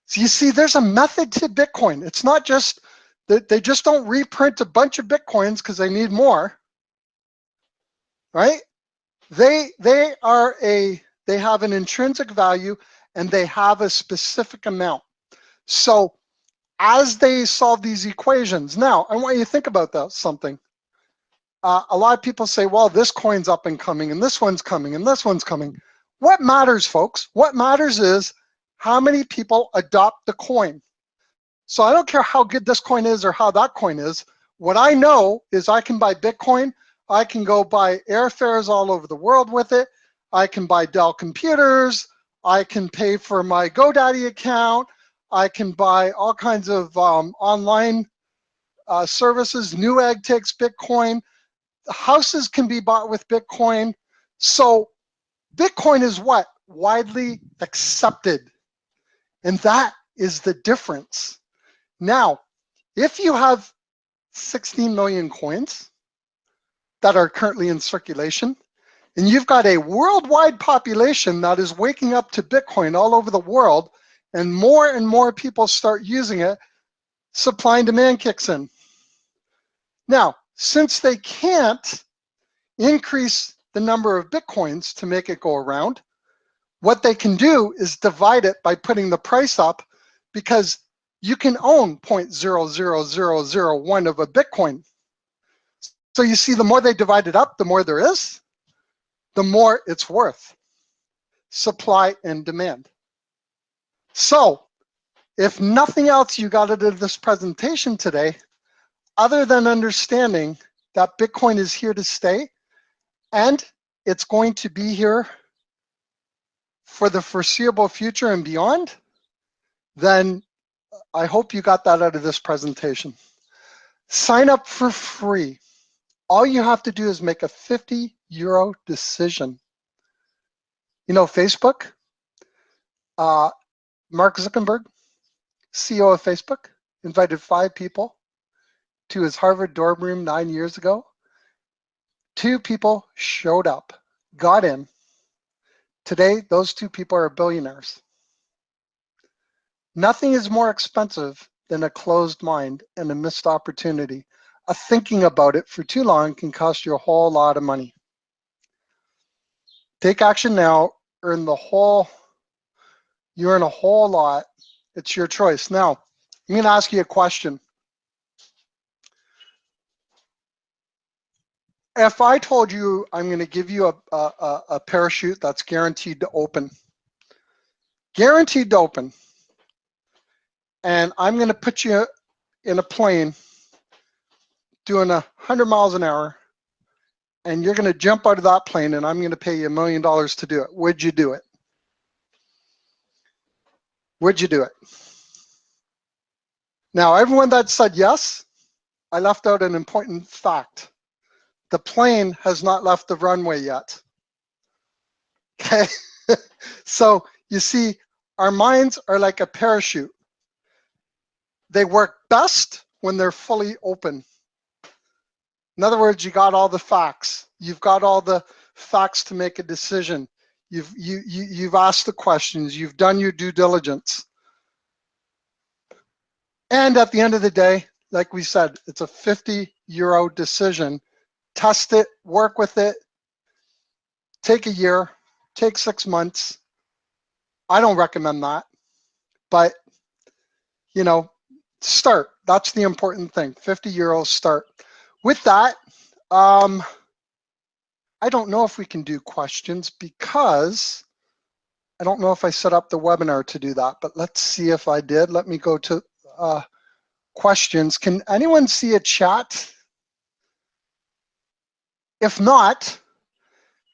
So you see, there's a method to Bitcoin. It's not just that they just don't reprint a bunch of Bitcoins because they need more, right? They have an intrinsic value and they have a specific amount. So as they solve these equations, now I want you to think about that something. A lot of people say, well, this coin's up and coming, and this one's coming, and this one's coming. What matters, folks? What matters is how many people adopt the coin. So I don't care how good this coin is or how that coin is. What I know is I can buy Bitcoin. I can go buy airfares all over the world with it. I can buy Dell computers. I can pay for my GoDaddy account. I can buy all kinds of online services. Newegg takes Bitcoin. Houses can be bought with Bitcoin. So Bitcoin is what? Widely accepted. And that is the difference. Now, if you have 16 million coins that are currently in circulation, and you've got a worldwide population that is waking up to Bitcoin all over the world, and more people start using it, supply and demand kicks in. Now, since they can't increase the number of Bitcoins to make it go around, what they can do is divide it by putting the price up, because you can own 0.00001 of a Bitcoin. So you see, the more they divide it up, the more there is, the more it's worth. Supply and demand. So if nothing else you got out of this presentation today, other than understanding that Bitcoin is here to stay, and it's going to be here for the foreseeable future and beyond, then I hope you got that out of this presentation. Sign up for free. All you have to do is make a 50 euro decision. You know, Facebook, Mark Zuckerberg, CEO of Facebook, invited 5 people to his Harvard dorm room 9 years ago. 2 people showed up, got in, Today, those two people are billionaires. Nothing is more expensive than a closed mind and a missed opportunity. Thinking about it for too long can cost you a whole lot of money. Take action now, you earn a whole lot. It's your choice. Now, I'm gonna ask you a question. If I told you I'm gonna give you a parachute that's guaranteed to open, and I'm gonna put you in a plane doing 100 miles an hour, and you're gonna jump out of that plane, and I'm gonna pay you $1 million to do it, would you do it? Would you do it? Now, everyone that said yes, I left out an important fact. The plane has not left the runway yet. Okay, so you see, our minds are like a parachute. They work best when they're fully open. In other words, you got all the facts. You've got all the facts to make a decision. You've asked the questions. You've done your due diligence. And at the end of the day, like we said, it's a 50 euro decision. Test it, work with it, take a year, take 6 months. I don't recommend that, but you know, start. That's the important thing. 50 euros, start. With that, I don't know if we can do questions because I don't know if I set up the webinar to do that, but let's see if I did. Let me go to questions. Can anyone see a chat? If not,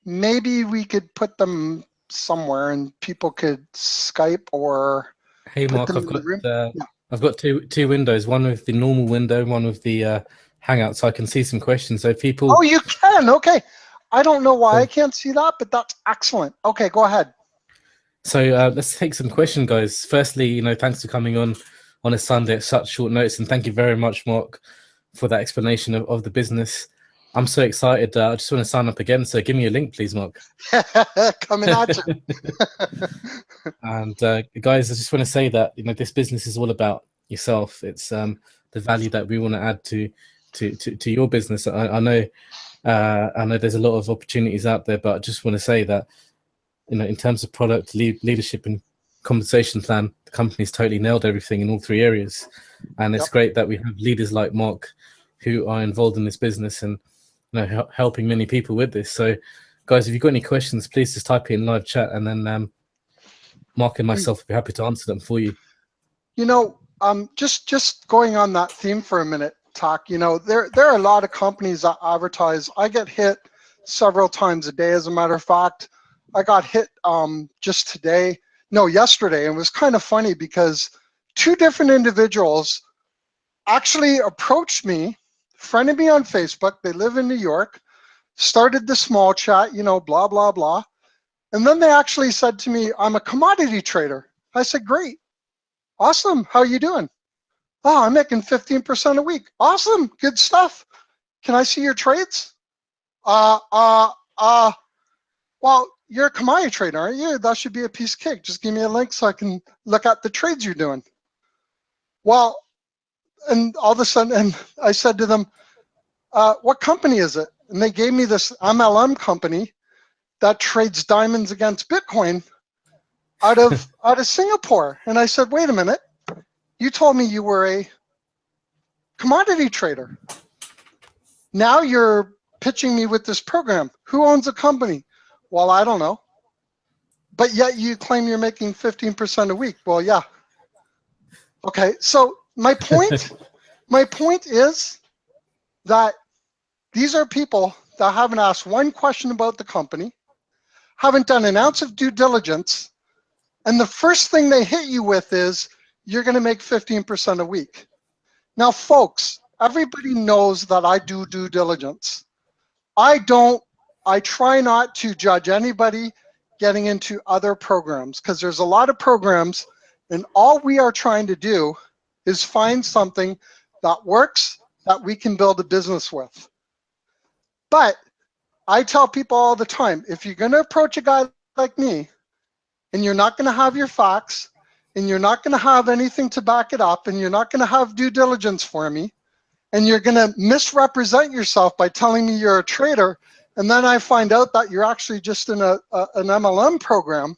maybe we could put them somewhere and people could Skype or Hey put Mark, them in the room. I've got two windows, one with the normal window, one with the Hangout, so I can see some questions. So people. Oh, you can. Okay. I don't know why So, I can't see that, but that's excellent. Okay, go ahead. So let's take some questions, guys. Firstly, thanks for coming on a Sunday at such short notice, and thank you very much, Mark, for that explanation of the business. I'm so excited. I just want to sign up again. So give me a link, please, Mark. Coming at you. And guys, I just want to say that this business is all about yourself. It's the value that we want to add to your business. I know there's a lot of opportunities out there, but I just want to say that in terms of product, leadership, and compensation plan, the company's totally nailed everything in all three areas. And it's great that we have leaders like Mark who are involved in this business and helping many people with this. So guys, if you've got any questions, please just type it in live chat, and then Mark and myself will be happy to answer them for you. Just going on that theme for a minute, Tak, there are a lot of companies that advertise. I get hit several times a day. As a matter of fact, I got hit just yesterday. And it was kind of funny because two different individuals actually approached me, friended me on Facebook. They live in New York, started the small chat, blah, blah, blah. And then they actually said to me, I'm a commodity trader. I said, great. Awesome. How are you doing? Oh, I'm making 15% a week. Awesome. Good stuff. Can I see your trades? Well, you're a commodity trader, aren't you? That should be a piece of cake. Just give me a link so I can look at the trades you're doing. Well, and all of a sudden, and I said to them, what company is it? And they gave me this MLM company that trades diamonds against Bitcoin out of Singapore. And I said, wait a minute, you told me you were a commodity trader. Now you're pitching me with this program. Who owns the company? Well, I don't know. But yet you claim you're making 15% a week. Well, yeah. Okay, so my point is that these are people that haven't asked one question about the company, haven't done an ounce of due diligence, and the first thing they hit you with is, you're going to make 15% a week. Now, folks, everybody knows that I do due diligence. I try not to judge anybody getting into other programs because there's a lot of programs, and all we are trying to do is find something that works that we can build a business with. But I tell people all the time, if you're going to approach a guy like me, and you're not going to have your facts, and you're not going to have anything to back it up, and you're not going to have due diligence for me, and you're going to misrepresent yourself by telling me you're a trader, and then I find out that you're actually just in an MLM program,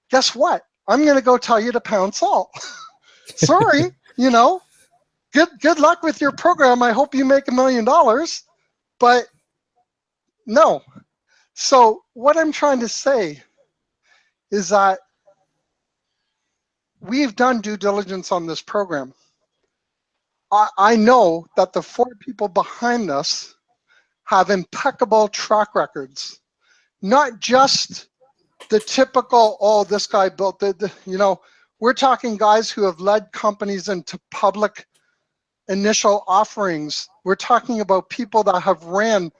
guess what? I'm going to go tell you to pound salt. Sorry, good luck with your program. I hope you make $1 million, but no. So what I'm trying to say is that we've done due diligence on this program. I know that the 4 people behind us have impeccable track records, not just the typical, oh, this guy built we're talking guys who have led companies into public initial offerings. We're talking about people that have ran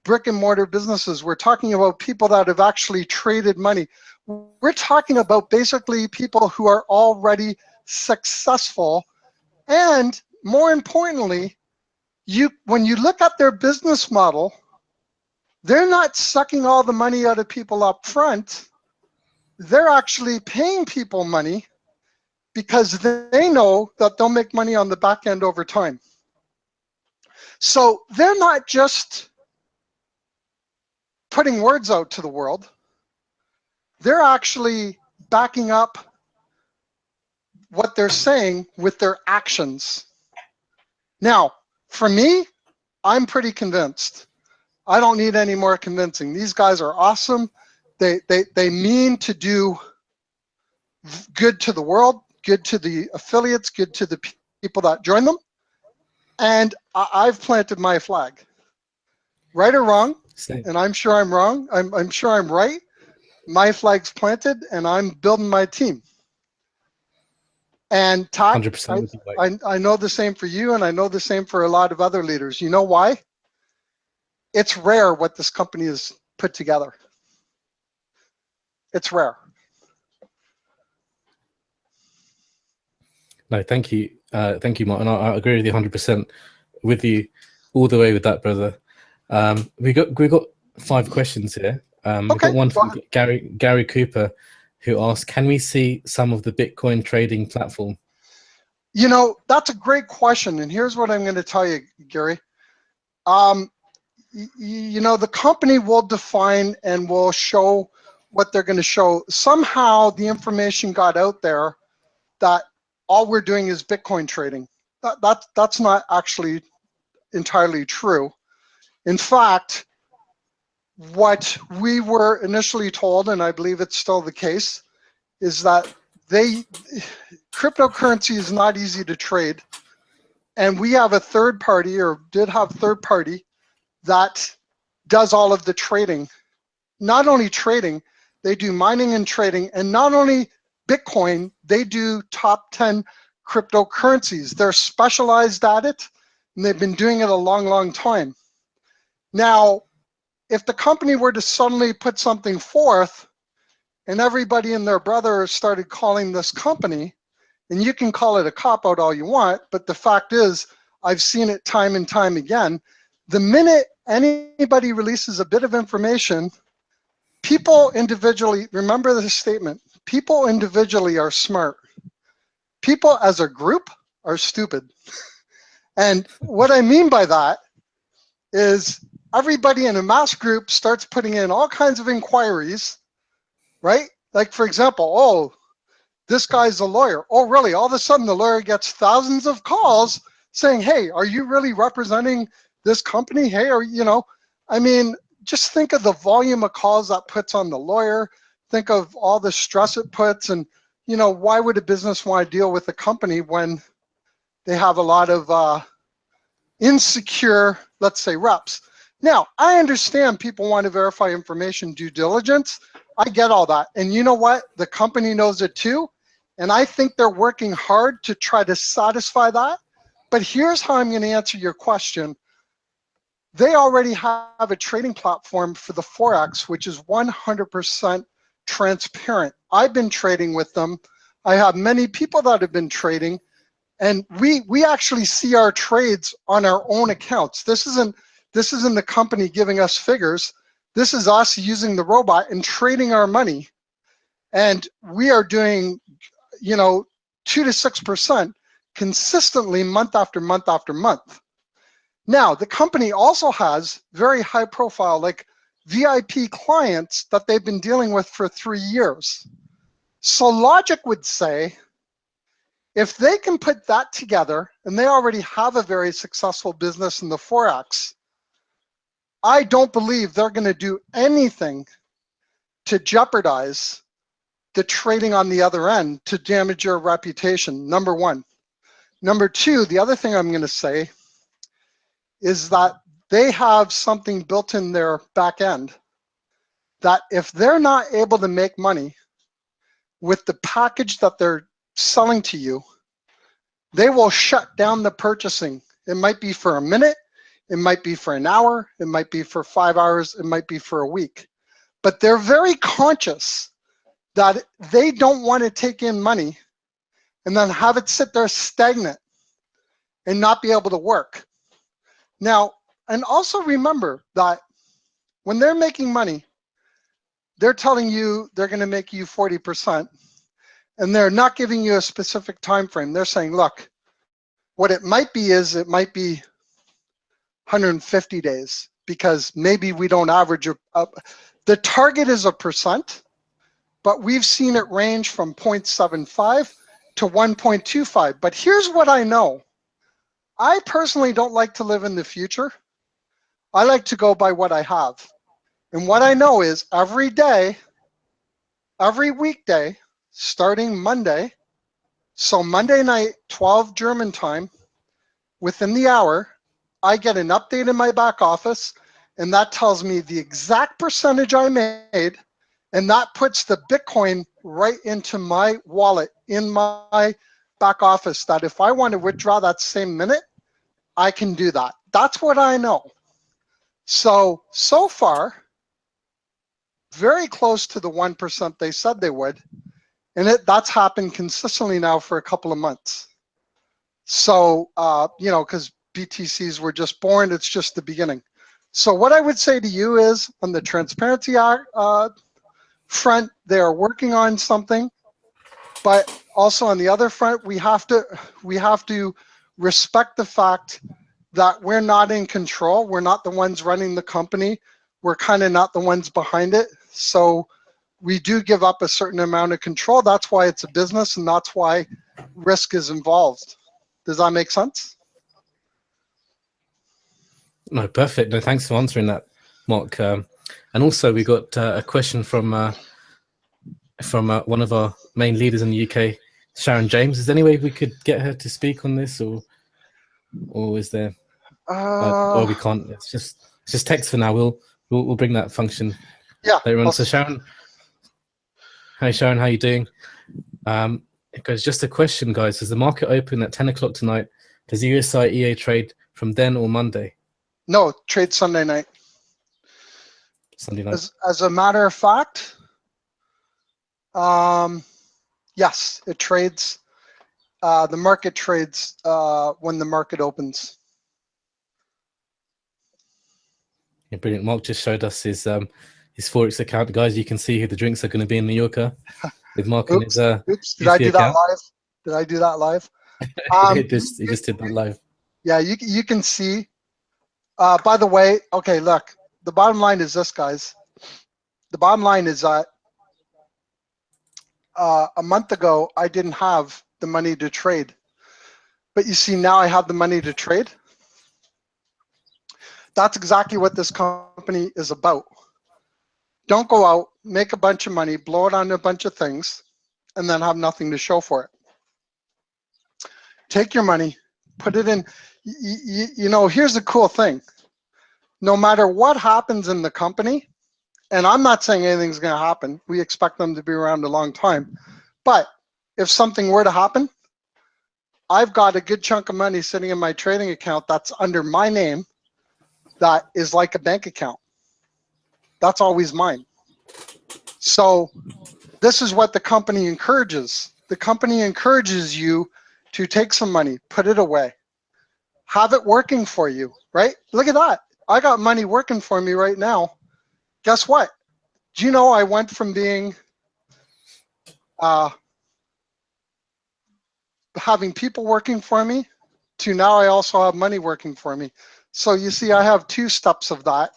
brick and mortar businesses. We're talking about people that have actually traded money. We're talking about basically people who are already successful. And more importantly, when you look at their business model, they're not sucking all the money out of people up front. They're actually paying people money because they know that they'll make money on the back end over time. So they're not just putting words out to the world. They're actually backing up what they're saying with their actions. Now, for me, I'm pretty convinced. I don't need any more convincing. These guys are awesome. They mean to do good to the world, good to the affiliates, good to the people that join them. And I've planted my flag. Right or wrong, Same. and I'm sure I'm wrong. I'm sure I'm right. My flag's planted, and I'm building my team. And Todd, 100%. I know the same for you, and I know the same for a lot of other leaders. You know why? It's rare what this company has put together. It's rare. No, thank you, Martin. I agree with you 100% with you all the way with that, brother. We got 5 questions here. Okay, we've got one from Gary Cooper, who asked, "Can we see some of the Bitcoin trading platform?" That's a great question, and here's what I'm going to tell you, Gary. The company will define and will show what they're going to show. Somehow the information got out there that all we're doing is Bitcoin trading. That's not actually entirely true. In fact, what we were initially told, and I believe it's still the case, is that cryptocurrency is not easy to trade. And we have a third party, or did have third party, that does all of the trading. Not only trading, they do mining and trading, and not only Bitcoin, they do top 10 cryptocurrencies. They're specialized at it, and they've been doing it a long, long time. Now, if the company were to suddenly put something forth and everybody and their brother started calling this company, and you can call it a cop-out all you want, but the fact is, I've seen it time and time again, the minute anybody releases a bit of information, people individually, remember this statement, people individually are smart. People as a group are stupid. And what I mean by that is everybody in a mass group starts putting in all kinds of inquiries, right? Like, for example, oh, this guy's a lawyer. Oh, really? All of a sudden, the lawyer gets thousands of calls saying, hey, are you really representing this company? Hey, just think of the volume of calls that puts on the lawyer. Think of all the stress it puts. And, why would a business want to deal with a company when they have a lot of insecure, let's say, reps? Now, I understand people want to verify information, due diligence. I get all that. And you know what? The company knows it too. And I think they're working hard to try to satisfy that. But here's how I'm going to answer your question. They already have a trading platform for the Forex, which is 100% transparent. I've been trading with them. I have many people that have been trading. And we actually see our trades on our own accounts. This isn't the company giving us figures. This is us using the robot and trading our money. And we are doing, 2 to 6% consistently month after month after month. Now, the company also has very high profile, like VIP clients that they've been dealing with for 3 years. So logic would say, if they can put that together and they already have a very successful business in the Forex, I don't believe they're going to do anything to jeopardize the trading on the other end to damage your reputation, number one. Number two, the other thing I'm going to say is that they have something built in their back end that if they're not able to make money with the package that they're selling to you, they will shut down the purchasing. It might be for a minute, it might be for an hour, it might be for 5 hours, it might be for a week. But they're very conscious that they don't want to take in money and then have it sit there stagnant and not be able to work. Now, and also remember that when they're making money, they're telling you they're going to make you 40%, and they're not giving you a specific time frame. They're saying, look, what it might be is it might be 150 days because maybe we don't average the target is a percent, but we've seen it range from 0.75 to 1.25. But here's what I know. I personally don't like to live in the future. I like to go by what I have. And what I know is every day, every weekday, starting Monday, so Monday night, 12 German time, within the hour, I get an update in my back office, and that tells me the exact percentage I made, and that puts the Bitcoin right into my wallet in my back office, that if I want to withdraw that same minute, I can do that. That's what I know. So far, very close to the 1% they said they would, and that's happened consistently now for a couple of months. So, because BTCs were just born, it's just the beginning. So what I would say to you is, on the Transparency Act front, they are working on something, but also on the other front, we have to respect the fact that we're not in control. We're not the ones running the company. We're kind of not the ones behind it. So we do give up a certain amount of control. That's why it's a business, and that's why risk is involved. Does that make sense? No, perfect. No, thanks for answering that, Mark. And also, we got a question from one of our main leaders in the UK, Sharon James. Is there any way we could get her to speak on this, or is there? Or we can't. It's just text for now. We'll bring that function later on. So Sharon, hi Sharon, how are you doing? It goes, just a question, guys. Does the market open at 10 o'clock tonight? Does the USI EA trade from then or Monday? No, trade Sunday night. Sunday night. As a matter of fact, yes, it trades. The market trades when the market opens. Yeah, brilliant. Mark just showed us his Forex account, guys. You can see who the drinks are going to be in Mallorca with Mark and his. Oops! Did I do that live? Did I do that live? He just did that live. Yeah, you can see. By the way, okay, look. The bottom line is this, guys. The bottom line is that a month ago I didn't have the money to trade, but you see now I have the money to trade. That's exactly what this company is about. Don't go out, make a bunch of money, blow it on a bunch of things, and then have nothing to show for it. Take your money, put it in. Here's the cool thing. No matter what happens in the company, and I'm not saying anything's going to happen. We expect them to be around a long time. But if something were to happen, I've got a good chunk of money sitting in my trading account that's under my name that is like a bank account. That's always mine. So this is what the company encourages. The company encourages you to take some money, put it away, have it working for you, right? Look at that. I got money working for me right now guess what? Do you know I went from being having people working for me to now I also have money working for me. So you see, I have two steps of that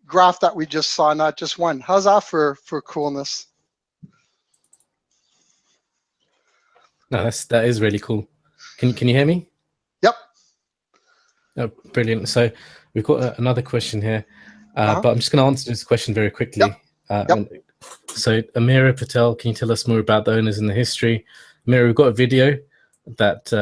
graph that we just saw, not just one. How's that for coolness? No, that is really cool. Can you hear me? Yep. Oh, brilliant. So we've got another question here, but I'm just going to answer this question very quickly. Yep. So Amira Patel, can you tell us more about the owners and the history? Amira, we've got a video that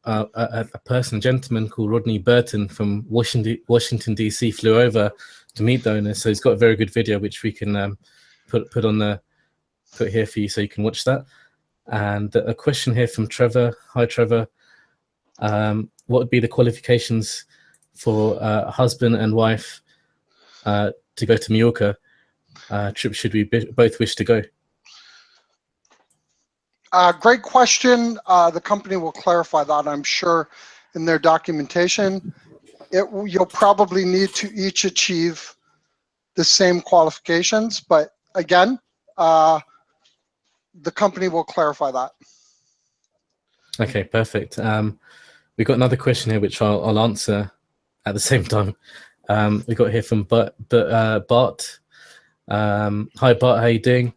a gentleman called Rodney Burton from Washington DC flew over to meet the owners. So he's got a very good video which we can put here for you so you can watch that. And a question here from Trevor. Hi, Trevor. What would be the qualifications for a husband and wife to go to Mallorca trip should we both wish to go? Great question. The company will clarify that, I'm sure, in their documentation. You'll probably need to each achieve the same qualifications, but again, the company will clarify that. Okay, perfect. We've got another question here, which I'll answer at the same time. We got here from Bart. Hi, Bart. How you doing?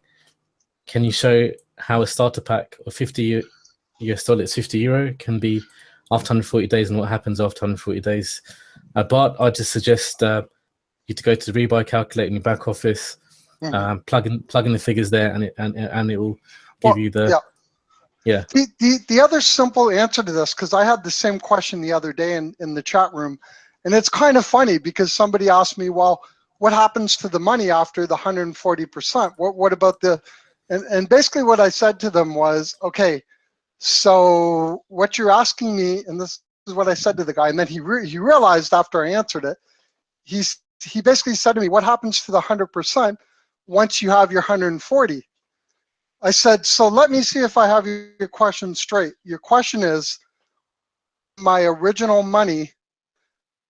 Can you show how a starter pack of 50 US dollars, 50 euro, can be after 140 days, and what happens after 140 days? Bart, I just suggest you to go to the rebuy calculator in your back office, plug in the figures there, and it will give you the. Yeah. The other simple answer to this, because I had the same question the other day in the chat room, and it's kind of funny because somebody asked me, well, what happens to the money after the 140%? What about the, and basically what I said to them was, okay, so what you're asking me, and this is what I said to the guy, and then he realized after I answered it, he basically said to me, what happens to the 100% once you have your 140? I said, so let me see if I have your question straight. Your question is, my original money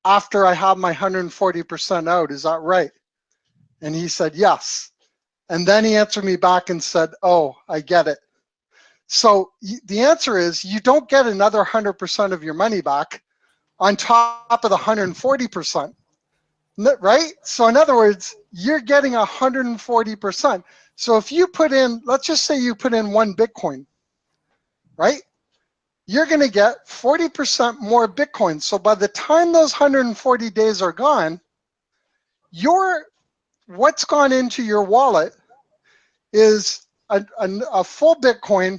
after I have my 140% out, is that right? And he said, yes. And then he answered me back and said, oh, I get it. So the answer is, you don't get another 100% of your money back on top of the 140%, right? So in other words, you're getting 140%. So if you put in, let's just say you put in 1 Bitcoin, right? You're going to get 40% more Bitcoin. So by the time those 140 days are gone, what's gone into your wallet is a full Bitcoin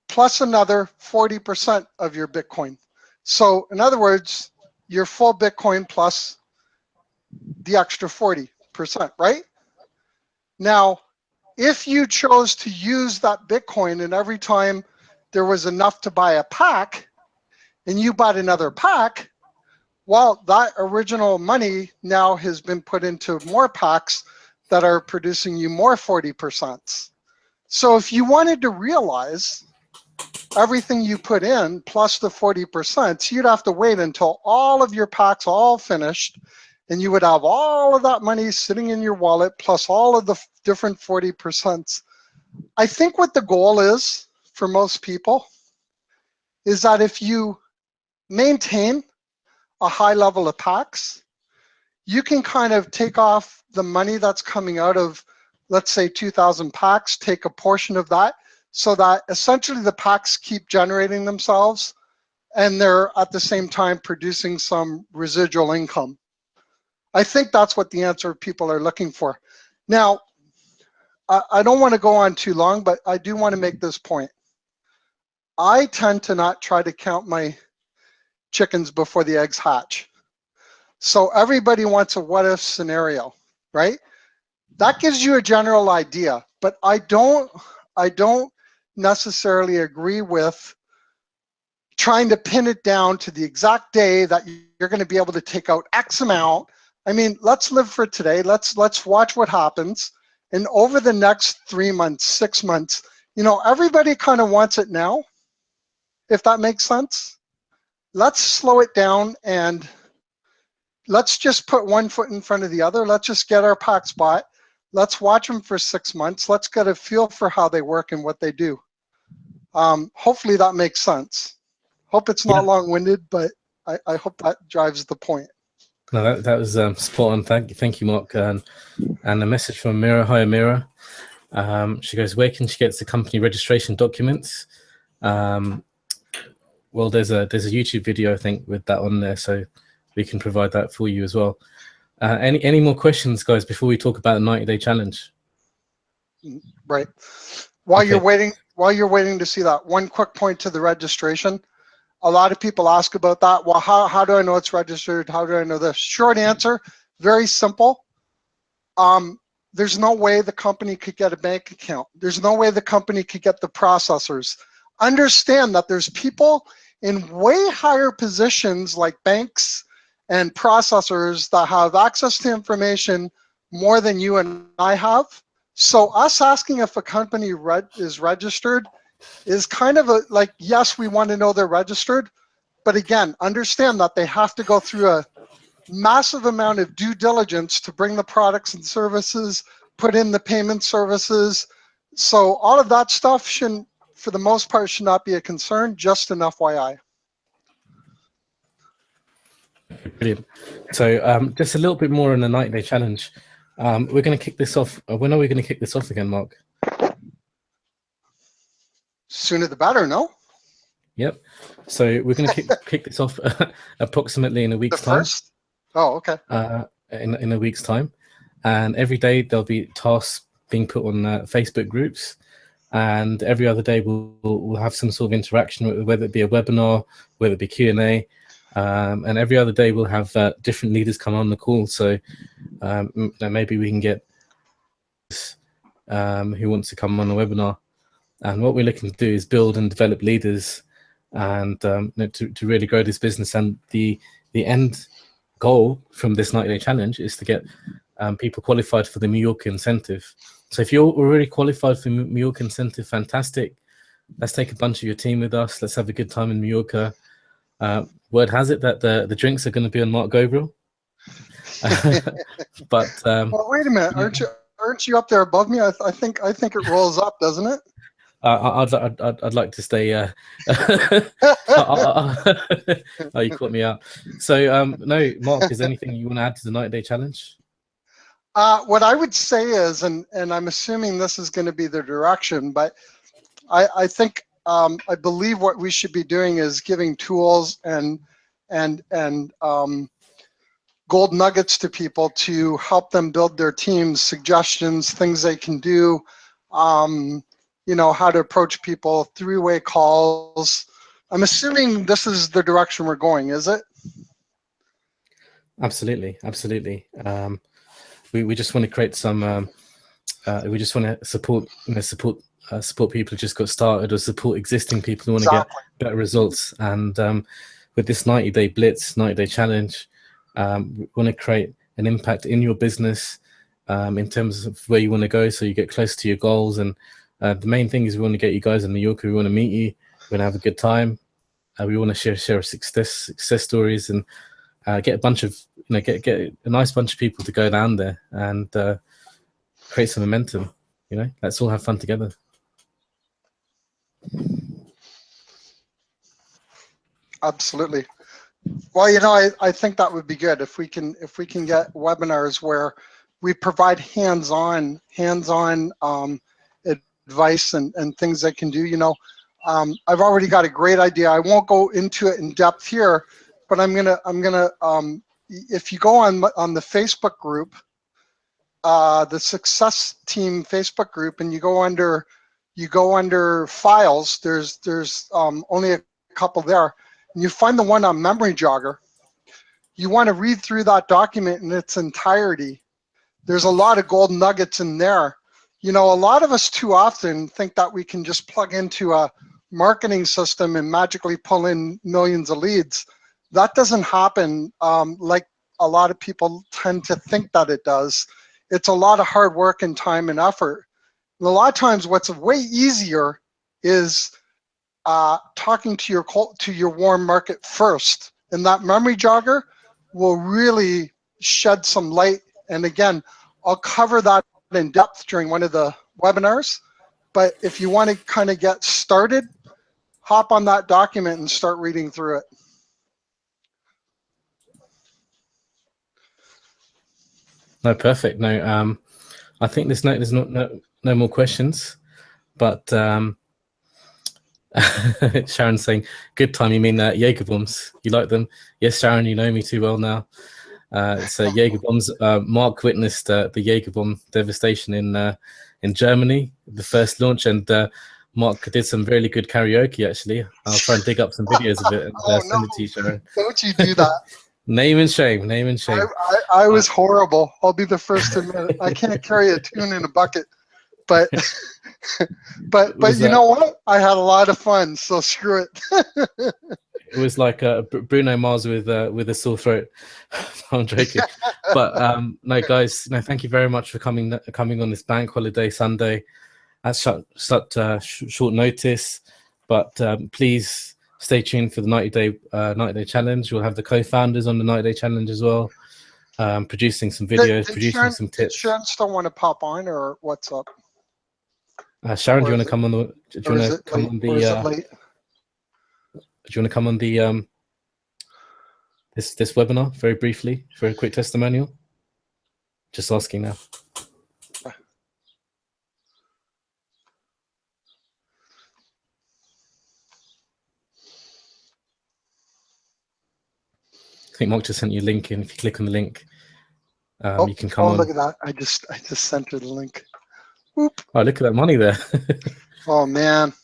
plus another 40% of your Bitcoin. So in other words, your full Bitcoin plus the extra 40%, right? Now, if you chose to use that Bitcoin and every time there was enough to buy a pack and you bought another pack, well, that original money now has been put into more packs that are producing you more 40%. So if you wanted to realize everything you put in plus the 40%, you'd have to wait until all of your packs all finished, and you would have all of that money sitting in your wallet plus all of the different 40%. I think what the goal is for most people is that if you maintain a high level of packs, you can kind of take off the money that's coming out of, let's say 2,000 packs, take a portion of that, so that essentially the packs keep generating themselves and they're at the same time producing some residual income. I think that's what the answer people are looking for. Now, I don't want to go on too long, but I do want to make this point. I tend to not try to count my chickens before the eggs hatch. So everybody wants a what if scenario, right? That gives you a general idea, but I don't necessarily agree with trying to pin it down to the exact day that you're going to be able to take out X amount. I mean, let's live for today. Let's watch what happens. And over the next 3 months, 6 months, you know, everybody kind of wants it now, if that makes sense. Let's slow it down and let's just put one foot in front of the other. Let's just get our pack spot. Let's watch them for 6 months. Let's get a feel for how they work and what they do. Hopefully that makes sense. Hope it's not long-winded, but I hope that drives the point. No, that was spot on. Thank you, Mark. And a message from Mira. Hi, Mira. She goes, where can she get the company registration documents? Well, there's a YouTube video, I think, with that on there, so we can provide that for you as well. Any more questions, guys, before we talk about the 90-day challenge? Right. While you're waiting to see that, one quick point to the registration. A lot of people ask about that. Well, how do I know it's registered? How do I know this? Short answer, very simple. There's no way the company could get a bank account. There's no way the company could get the processors. Understand that there's people in way higher positions like banks and processors that have access to information more than you and I have. So us asking if a company is registered is kind of like, yes, we want to know they're registered, but again, understand that they have to go through a massive amount of due diligence to bring the products and services, put in the payment services. So all of that stuff shouldn't, for the most part, should not be a concern, just an FYI. Brilliant. So just a little bit more on the 90-day challenge. We're going to kick this off. When are we going to kick this off again, Mark? Sooner the better, no? Yep. So we're going to kick this off approximately in a week's time. Oh, okay. In a week's time. And every day there'll be tasks being put on Facebook groups. And every other day we'll have some sort of interaction, whether it be a webinar, whether it be Q&A. And every other day we'll have different leaders come on the call. So maybe we can get who wants to come on the webinar. And what we're looking to do is build and develop leaders and to really grow this business. And the end goal from this 90-day challenge is to get people qualified for the Mallorca incentive. So if you're already qualified for Mallorca incentive, fantastic. Let's take a bunch of your team with us. Let's have a good time in Mallorca. Word has it that the drinks are going to be on Mark Gobriel. But well, wait a minute, aren't you up there above me? I think it rolls up, doesn't it? I'd like to stay. Oh, you caught me out. So no, Mark, is there anything you want to add to the 90-day challenge? What I would say is, and I'm assuming this is going to be the direction, but I think I believe what we should be doing is giving tools and gold nuggets to people to help them build their teams, suggestions, things they can do, you know, how to approach people, three-way calls. I'm assuming this is the direction we're going, is it? Absolutely, absolutely. We just want to create some. We just want to support people who just got started, or support existing people who want to get better results. And with this 90-day blitz, 90-day challenge, we want to create an impact in your business in terms of where you want to go, so you get close to your goals. And the main thing is we want to get you guys in Mallorca. We want to meet you. We're going to have a good time. We want to share success stories and get a bunch of get a nice bunch of people to go down there and create some momentum. Let's all have fun together. Absolutely. Well, I think that would be good if we can get webinars where we provide hands-on advice and things they can do. I've already got a great idea. I won't go into it in depth here, but I'm gonna if you go on the Facebook group, the Success Team Facebook group, and you go under files, there's only a couple there, and you find the one on Memory Jogger. You want to read through that document in its entirety. There's a lot of gold nuggets in there. A lot of us too often think that we can just plug into a marketing system and magically pull in millions of leads. That doesn't happen like a lot of people tend to think that it does. It's a lot of hard work and time and effort. And a lot of times what's way easier is talking to your warm market first. In that Memory Jogger, will really shed some light. And again, I'll cover that in depth during one of the webinars. But if you want to kind of get started, hop on that document and start reading through it. No, perfect. No, I think there's no more questions, but Sharon's saying, good time, you mean Jaeger bombs? You like them? Yes, Sharon, you know me too well now. So Jaeger bombs, Mark witnessed the Jaeger bomb devastation in Germany, the first launch, and Mark did some really good karaoke, actually. I'll try and dig up some videos of it and send it to you, Sharon. Don't you do that. Name and shame, name and shame. I was horrible. I'll be the first to admit it. I can't carry a tune in a bucket. But but you know what? I had a lot of fun, so screw it. It was like Bruno Mars with a sore throat. I'm joking, but no, guys, no, thank you very much for coming on this bank holiday Sunday at such short notice. But please stay tuned for the 90-day challenge. We'll have the co-founders on the 90-day challenge as well, producing some videos, producing some tips. Did Sharon still want to pop on, or what's up? Sharon, do you want to come on the? Do you want to come on the? Do you want to come on the this webinar very briefly for a quick testimonial? Just asking now. I think Mark just sent you a link, and if you click on the link, you can come on. Oh, look at that! I just sent her the link. Oop. Oh, look at that money there. Oh man.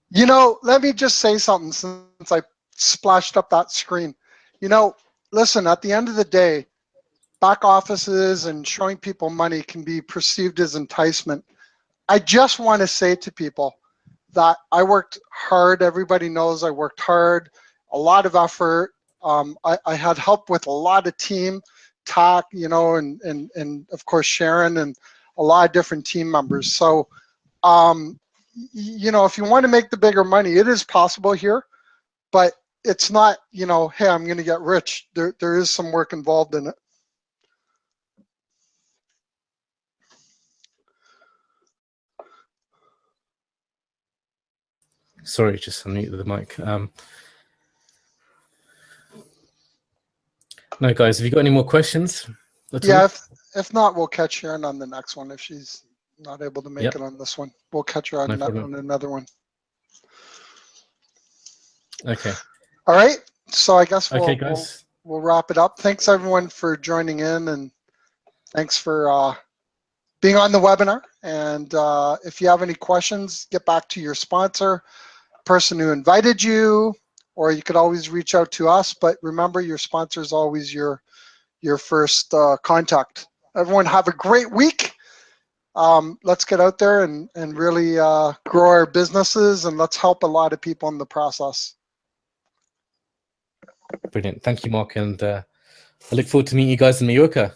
You know, let me just say something since I splashed up that screen. You know, listen, at the end of the day, back offices and showing people money can be perceived as enticement. I just want to say to people that I worked hard. Everybody knows I worked hard, a lot of effort. I had help with a lot of team talk, you know, and of course Sharon and a lot of different team members. So, you know, if you want to make the bigger money, it is possible here, but it's not, you know, hey, I'm going to get rich. There is some work involved in it. Sorry, just unmute the mic. No, guys, have you got any more questions? Yeah, if not, we'll catch Sharon on the next one. If she's not able to make it on this one, we'll catch her on, on another one. Okay. All right. So I guess we'll wrap it up. Thanks everyone for joining in, and thanks for being on the webinar. And if you have any questions, get back to your sponsor, person who invited you, or you could always reach out to us. But remember, your sponsor is always your first contact. Everyone have a great week. Let's get out there and really grow our businesses, and let's help a lot of people in the process. Brilliant. Thank you, Mark. And I look forward to meeting you guys in Mallorca.